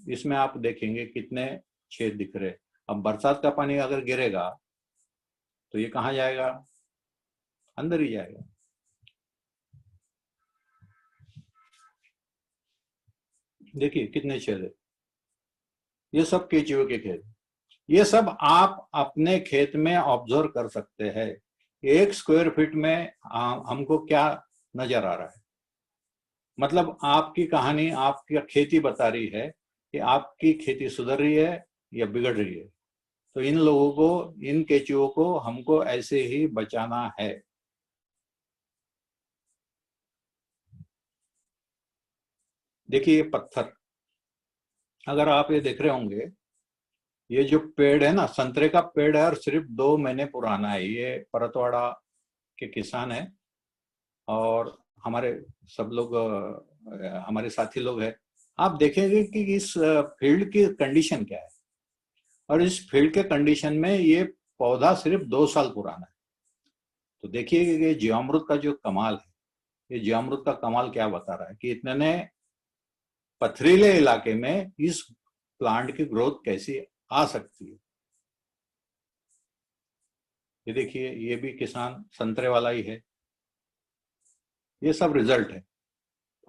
Speaker 2: इसमें आप देखेंगे कितने छेद दिख रहे। अब बरसात का पानी अगर गिरेगा तो ये कहाँ जाएगा, अंदर ही जाएगा। देखिए कितने छेद है, ये सब केचुए के खेत। ये सब आप अपने खेत में ऑब्जर्व कर सकते हैं। 1 स्क्वायर फीट में हमको क्या नजर आ रहा है, मतलब आपकी कहानी, आपकी खेती बता रही है कि आपकी खेती सुधर रही है या बिगड़ रही है। तो इन लोगों को, इन केचुओं को हमको ऐसे ही बचाना है। देखिए ये पत्थर, अगर आप ये देख रहे होंगे, ये जो पेड़ है ना, संतरे का पेड़ है और सिर्फ 2 महीने पुराना है। ये परतवाड़ा के किसान है और हमारे सब लोग हमारे साथी लोग हैं। आप देखेंगे कि इस फील्ड की कंडीशन क्या है, और इस फील्ड के कंडीशन में ये पौधा सिर्फ 2 साल पुराना है। तो देखिए कि ये जीवामृत का जो कमाल है, ये जीवामृत का कमाल क्या बता रहा है कि इतने पथरीले इलाके में इस प्लांट की ग्रोथ कैसी आ सकती है। ये देखिए ये भी किसान संतरे वाला ही है। ये सब रिजल्ट है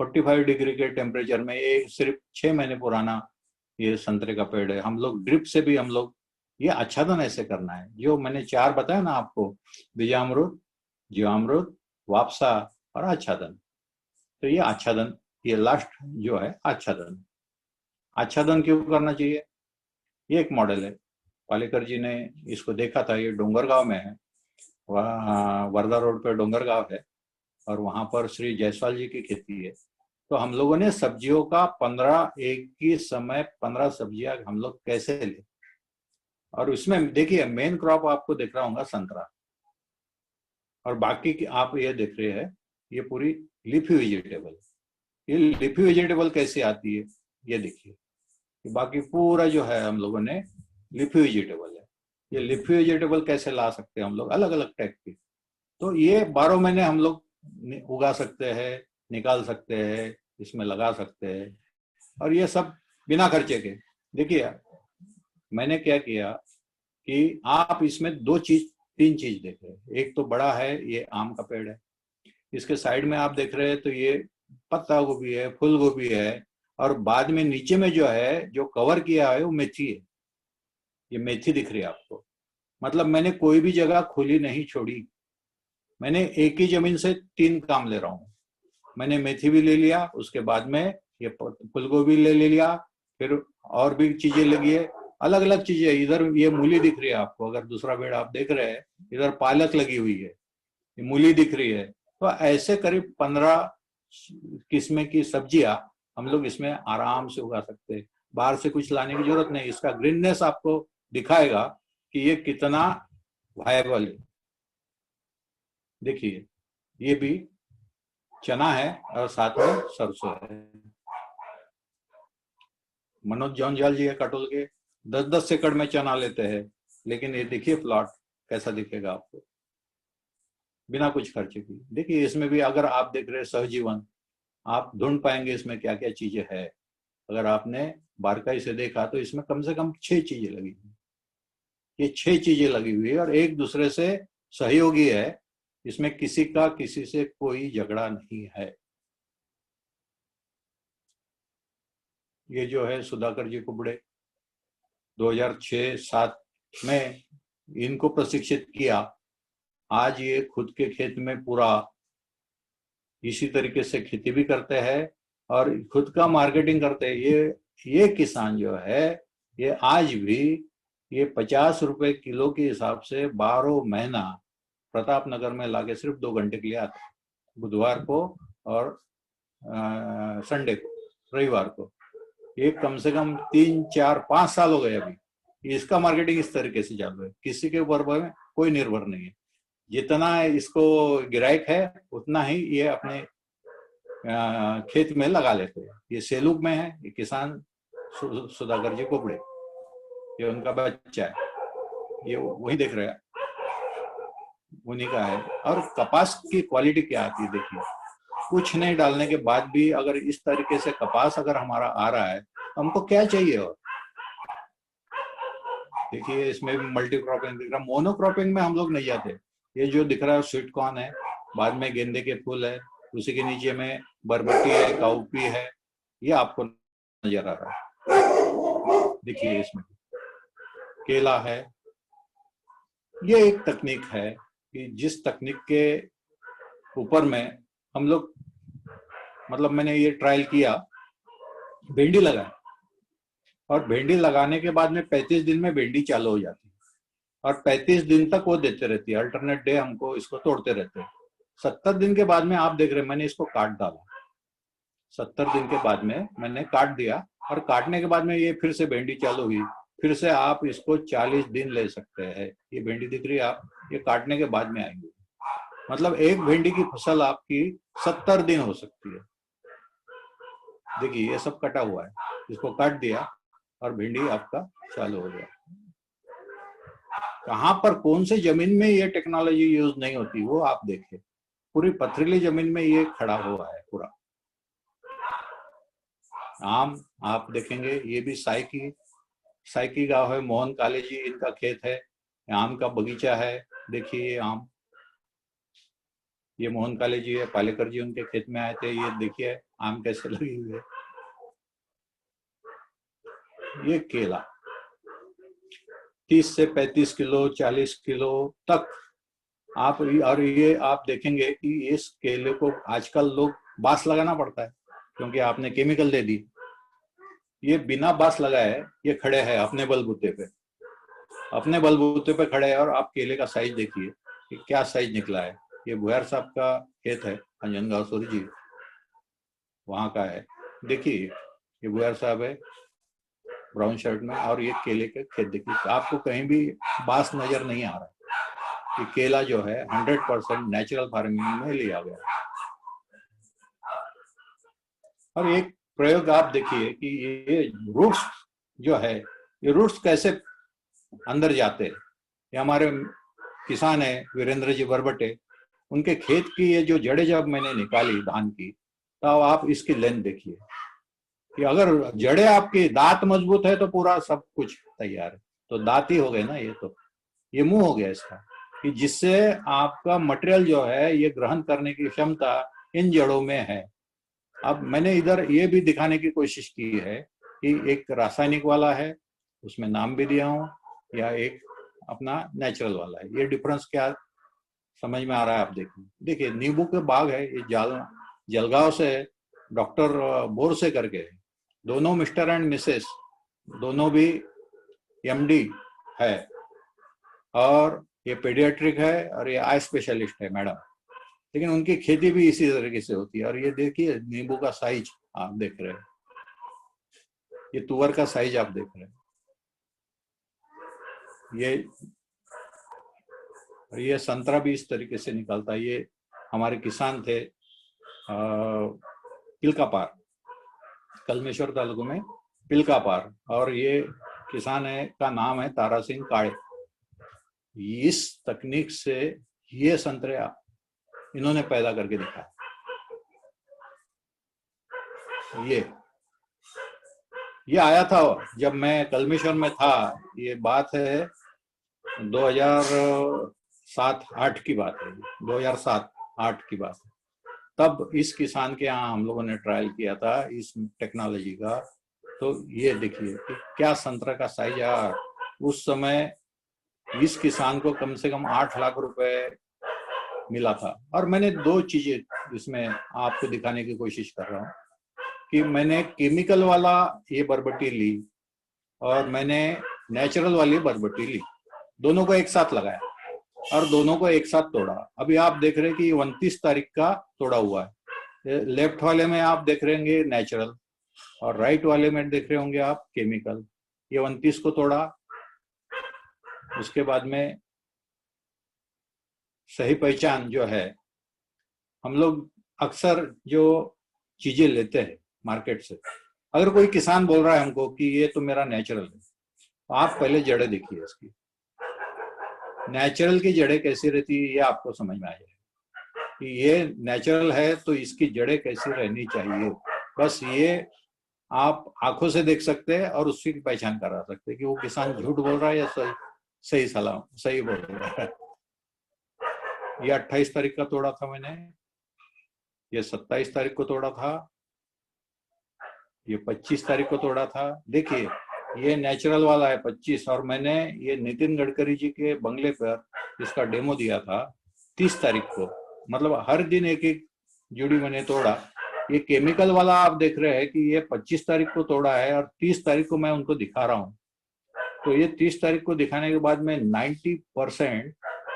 Speaker 2: 45 डिग्री के टेम्परेचर में। ये सिर्फ 6 महीने पुराना ये संतरे का पेड़ है। हम लोग ड्रिप से भी, हम लोग ये आच्छादन ऐसे करना है जो मैंने 4 बताया ना आपको, बीजामृत, जीवामृत, वापसा और आच्छादन। तो ये आच्छादन, ये लास्ट जो है आच्छादन। आच्छादन क्यों करना चाहिए, ये एक मॉडल है, पालेकर जी ने इसको देखा था। ये डोंगरगांव में है, वहाँ वर्धा रोड पे डोंगरगांव है, और वहां पर श्री जायसवाल जी की खेती है। तो हम लोगों ने सब्जियों का 15 एक ही समय 15 सब्जियां हम लोग कैसे ले, और उसमें देखिए मेन क्रॉप आपको दिख रहा होगा संतरा, और बाकी की आप ये देख रहे हैं ये पूरी लीफी वेजिटेबल। ये लीफी वेजिटेबल कैसे आती है ये देखिए, बाकी पूरा जो है हम लोगों ने लीफी वेजिटेबल है। ये लीफी वेजिटेबल कैसे ला सकते हैं हम लोग, अलग अलग टाइप की। तो ये 12 महीने हम लोग उगा सकते हैं, निकाल सकते हैं, इसमें लगा सकते हैं। और ये सब बिना खर्चे के। देखिए मैंने क्या किया कि आप इसमें तीन चीज देख रहे हैं। एक तो बड़ा है, ये आम का पेड़ है, इसके साइड में आप देख रहे हैं तो ये पत्ता गोभी है, फूल गोभी है, और बाद में नीचे में जो है, जो कवर किया है वो मेथी है। ये मेथी दिख रही है आपको। मतलब मैंने कोई भी जगह खुली नहीं छोड़ी। मैंने एक ही जमीन से तीन काम ले रहा हूँ। मैंने मेथी भी ले लिया, उसके बाद में ये फूल गोभी ले लिया, फिर और भी चीजें लगी है, अलग अलग चीजें। इधर ये मूली दिख रही है आपको, अगर दूसरा पेड़ आप देख रहे हैं, इधर पालक लगी हुई है, ये मूली दिख रही है। तो ऐसे करीब 15 किस्म की सब्जियां हम लोग इसमें आराम से उगा सकते हैं। बाहर से कुछ लाने की जरूरत नहीं। इसका ग्रीननेस आपको दिखाएगा कि ये कितना वायबल है। देखिए ये भी चना है और साथ में सरसों है। मनोज जौनजाल जी है कटोल के, 10-10 एकड़ में चना लेते हैं, लेकिन ये देखिए प्लॉट कैसा दिखेगा आपको बिना कुछ खर्चे की। देखिए इसमें भी अगर आप देख रहे हैं सहजीवन, आप ढूंढ पाएंगे इसमें क्या क्या चीजें है। अगर आपने बारकाई से देखा तो इसमें कम से कम 6 चीजें लगी हुई। ये 6 चीजें लगी हुई है और एक दूसरे से सहयोगी है। इसमें किसी का किसी से कोई झगड़ा नहीं है। ये जो है सुधाकर जी कुबड़े, 2006-07 में इनको प्रशिक्षित किया। आज ये खुद के खेत में पूरा इसी तरीके से खेती भी करते हैं और खुद का मार्केटिंग करते हैं। ये किसान जो है, ये आज भी ये 50 रुपए किलो के हिसाब से 12 महीना प्रतापनगर में लाके सिर्फ 2 घंटे के लिए आता है, बुधवार को और संडे को, रविवार को। ये कम से कम 3-4-5 साल हो गए अभी इसका मार्केटिंग इस तरीके से चालू है। किसी के ऊपर कोई निर्भर नहीं है। जितना इसको गिरायक है उतना ही ये अपने खेत में लगा लेते हैं। ये सेलूक में है, ये किसान सुधाकर जी कुबड़े, ये उनका बच्चा है, ये वही देख रहे हैं, उन्हीं का है। और कपास की क्वालिटी क्या आती है देखिए, कुछ नहीं डालने के बाद भी अगर इस तरीके से कपास अगर हमारा आ रहा है तो हमको क्या चाहिए। और देखिए इसमें मल्टी क्रॉपिंग दिख रहा, मोनोक्रॉपिंग में हम लोग नहीं जाते। ये जो दिख रहा है स्वीट कॉर्न है, बाद में गेंदे के फूल है, उसी के नीचे में बरबट्टी है, काउपी है, ये आपको नजर आ रहा है। देखिए इसमें केला है। ये एक तकनीक है कि जिस तकनीक के ऊपर में हम लोग, मतलब मैंने ये ट्रायल किया, भिंडी लगाया और भिंडी लगाने के बाद में 35 दिन में भिंडी चालू हो जाती है और 35 दिन तक वो देते रहती है। अल्टरनेट डे हमको इसको तोड़ते रहते हैं। 70 दिन के बाद में आप देख रहे हैं मैंने इसको काट डाला। 70 दिन के बाद में मैंने काट दिया और काटने के बाद में ये फिर से भिंडी चालू हुई। फिर से आप इसको 40 दिन ले सकते हैं। ये भिंडी दिख रही है आप, ये काटने के बाद में आएंगे। मतलब एक भिंडी की फसल आपकी 70 दिन हो सकती है। देखिए ये सब कटा हुआ है, इसको काट दिया और भिंडी आपका चालू हो गया। कहां पर कौन से जमीन में ये टेक्नोलॉजी यूज नहीं होती वो आप देखिए। पूरी पथरीली जमीन में ये खड़ा हुआ है पूरा। आम आप देखेंगे, ये भी साइकी गांव है, मोहन काले जी इनका खेत है, आम का बगीचा है। देखिए ये आम, ये मोहन काले जी है, पालेकर जी उनके खेत में आए थे। ये देखिए आम कैसे लगी हुई है। ये केला 30 से 35 किलो 40 किलो तक आप, और ये आप देखेंगे कि इस केले को आजकल लोग बांस लगाना पड़ता है क्योंकि आपने केमिकल दे दी। ये बिना बांस लगाए ये खड़े हैं अपने बलबूते पे, अपने बलबूते पे खड़े हैं। और आप केले का साइज देखिए कि क्या साइज निकला है। ये भुयार साहब का खेत है, अंजनगांव सूरी जी वहां का है। देखिए ये भुयार साहब है ब्राउन शर्ट में, और ये केले के खेत देखिए। आपको कहीं भी बांस नजर नहीं आ रहा। ये केला जो है 100% नेचुरल फार्मिंग में लिया गया है। और एक प्रयोग आप देखिए कि ये रूट्स जो है, ये रूट्स कैसे अंदर जाते हैं। ये हमारे किसान है वीरेंद्र जी बरबटे, उनके खेत की ये जो जड़ें जब मैंने निकाली धान की, तब आप इसकी लेंथ देखिए कि अगर जड़ें आपकी, दांत मजबूत है तो पूरा सब कुछ तैयार है। तो दांत ही हो गए ना, ये मुंह हो गया इसका, कि जिससे आपका मटेरियल जो है ये ग्रहण करने की क्षमता इन जड़ों में है। अब मैंने इधर ये भी दिखाने की कोशिश की है कि एक रासायनिक वाला है, उसमें नाम भी दिया हूं, या एक अपना नेचुरल वाला है। ये डिफरेंस क्या समझ में आ रहा है आप देखिए नींबू के बाग है, ये जलगांव से डॉक्टर बोरसे करके है, दोनों मिस्टर एंड मिसेस, दोनों भी एमडी है, और ये पेडियाट्रिक है और ये आई स्पेशलिस्ट है मैडम, लेकिन उनकी खेती भी इसी तरीके से होती है। और ये देखिए नींबू का साइज आप देख रहे हैं, ये तुअर का साइज आप देख रहे हैं, ये संतरा भी इस तरीके से निकलता है। ये हमारे किसान थे पिलकापार, कलमेश्वर तालुका में पिलकापार, और ये किसान है का नाम है तारा सिंह काळे। इस तकनीक से ये संतरे इन्होंने पैदा करके दिखाया। ये आया था जब मैं कलमेश्वर में था, ये बात है 2007-8 की बात है, 2007-8 की बात है। तब इस किसान के यहाँ हम लोगों ने ट्रायल किया था इस टेक्नोलॉजी का। तो ये देखिए कि क्या संतरा का साइज है। उस समय इस किसान को कम से कम 8 लाख रुपए मिला था। और मैंने दो चीजें इसमें आपको दिखाने की कोशिश कर रहा हूँ कि मैंने केमिकल वाला ये बरबटी ली और मैंने नेचुरल वाली बरबटी ली, दोनों को एक साथ लगाया और दोनों को एक साथ तोड़ा। अभी आप देख रहे हैं कि 29 तारीख का तोड़ा हुआ है। लेफ्ट वाले में आप देख रहे होंगे नेचुरल और राइट वाले में देख रहे होंगे आप केमिकल। ये 29 को तोड़ा, उसके बाद में सही पहचान जो है, हम लोग अक्सर जो चीजें लेते हैं मार्केट से, अगर कोई किसान बोल रहा है हमको कि ये तो मेरा नेचुरल है, तो आप पहले जड़ें देखिए इसकी, नेचुरल की जड़ें कैसी रहती है ये आपको समझ में आ जाएगा कि ये नेचुरल है तो इसकी जड़ें कैसी रहनी चाहिए। बस ये आप आंखों से देख सकते हैं और उसकी पहचान करा सकते हैं कि वो किसान झूठ बोल रहा है या सही बोल रहा है। ये 28 तारीख का तोड़ा था मैंने, ये 27 तारीख को तोड़ा था, ये 25 तारीख को तोड़ा था। देखिए ये नेचुरल वाला है 25, और मैंने ये नितिन गडकरी जी के बंगले पर इसका डेमो दिया था 30 तारीख को। मतलब हर दिन एक एक जुड़ी मैंने तोड़ा। ये केमिकल वाला आप देख रहे हैं कि ये 25 तारीख को तोड़ा है और 30 तारीख को मैं उनको दिखा रहा हूँ। तो ये 30 तारीख को दिखाने के बाद में 90%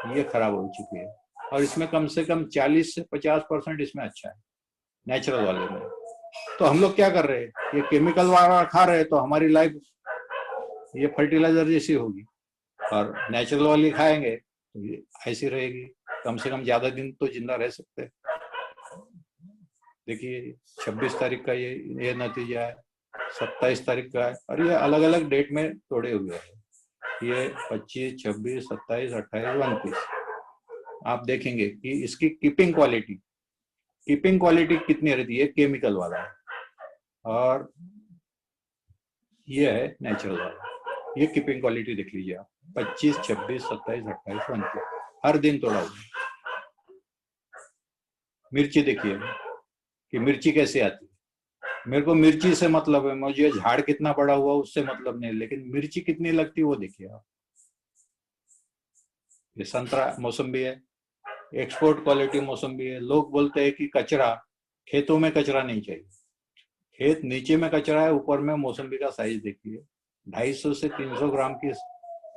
Speaker 2: ये खराब हो चुकी है, और इसमें कम से कम 40 से 50% इसमें अच्छा है नेचुरल वाले में। तो हम लोग क्या कर रहे हैं, ये केमिकल वाला खा रहे हैं तो हमारी लाइफ ये फर्टिलाइजर जैसी होगी, और नेचुरल वाली खाएंगे तो ये ऐसी रहेगी, कम से कम ज्यादा दिन तो जिंदा रह सकते हैं। देखिए 26 तारीख का ये नतीजा है, 27 तारीख का है, और ये अलग अलग डेट में तोड़े हुए हैं। ये 25, 26, 27, 28, 29। आप देखेंगे कि इसकी कीपिंग क्वालिटी कितनी रहती है, केमिकल वाला है, और ये है नेचुरल वाला। ये कीपिंग क्वालिटी देख लीजिए आप, 25, 26, 27, 28, 29, हर दिन तोड़ा हुआ। मिर्ची देखिए कि मिर्ची कैसे आती है। मेरे को मिर्ची से मतलब है, मुझे झाड़ कितना बड़ा हुआ उससे मतलब नहीं, लेकिन मिर्ची कितनी लगती है वो देखिए आप। ये संतरा मौसम्बी है, एक्सपोर्ट क्वालिटी मौसम्बी है। लोग बोलते हैं कि कचरा, खेतों में कचरा नहीं चाहिए, खेत नीचे में कचरा है, ऊपर में मौसम्बी का साइज देखिए, 250 से 300 ग्राम की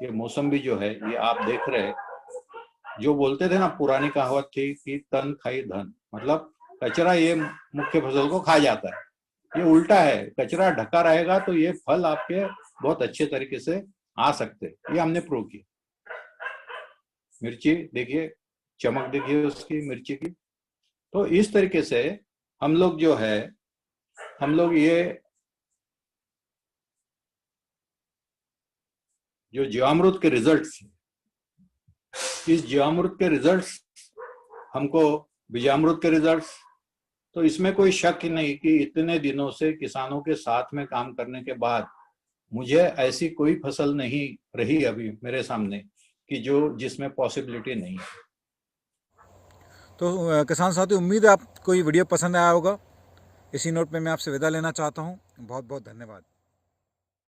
Speaker 2: ये मौसम्बी जो है, ये आप देख रहे हैं। जो बोलते थे ना, पुरानी कहावत थी कि तन खाई धन, मतलब कचरा ये मुख्य फसल को खा जाता है। ये उल्टा है, कचरा ढका रहेगा तो ये फल आपके बहुत अच्छे तरीके से आ सकते हैं। ये हमने प्रूव किया। मिर्ची देखिए, चमक देखिए उसकी मिर्ची की। तो इस तरीके से हम लोग जो है, हम लोग ये जो जीवामृत के रिजल्ट्स, इस जीवामृत के रिजल्ट्स हमको बीजामृत के रिजल्ट्स, तो इसमें कोई शक ही नहीं कि इतने दिनों से किसानों के साथ में काम करने के बाद मुझे ऐसी कोई फसल नहीं रही अभी मेरे सामने कि जो जिसमें पॉसिबिलिटी नहीं है।
Speaker 1: तो किसान साथियों, उम्मीद है आपको ये वीडियो पसंद आया होगा। इसी नोट पे मैं आपसे विदा लेना चाहता हूँ। बहुत बहुत धन्यवाद।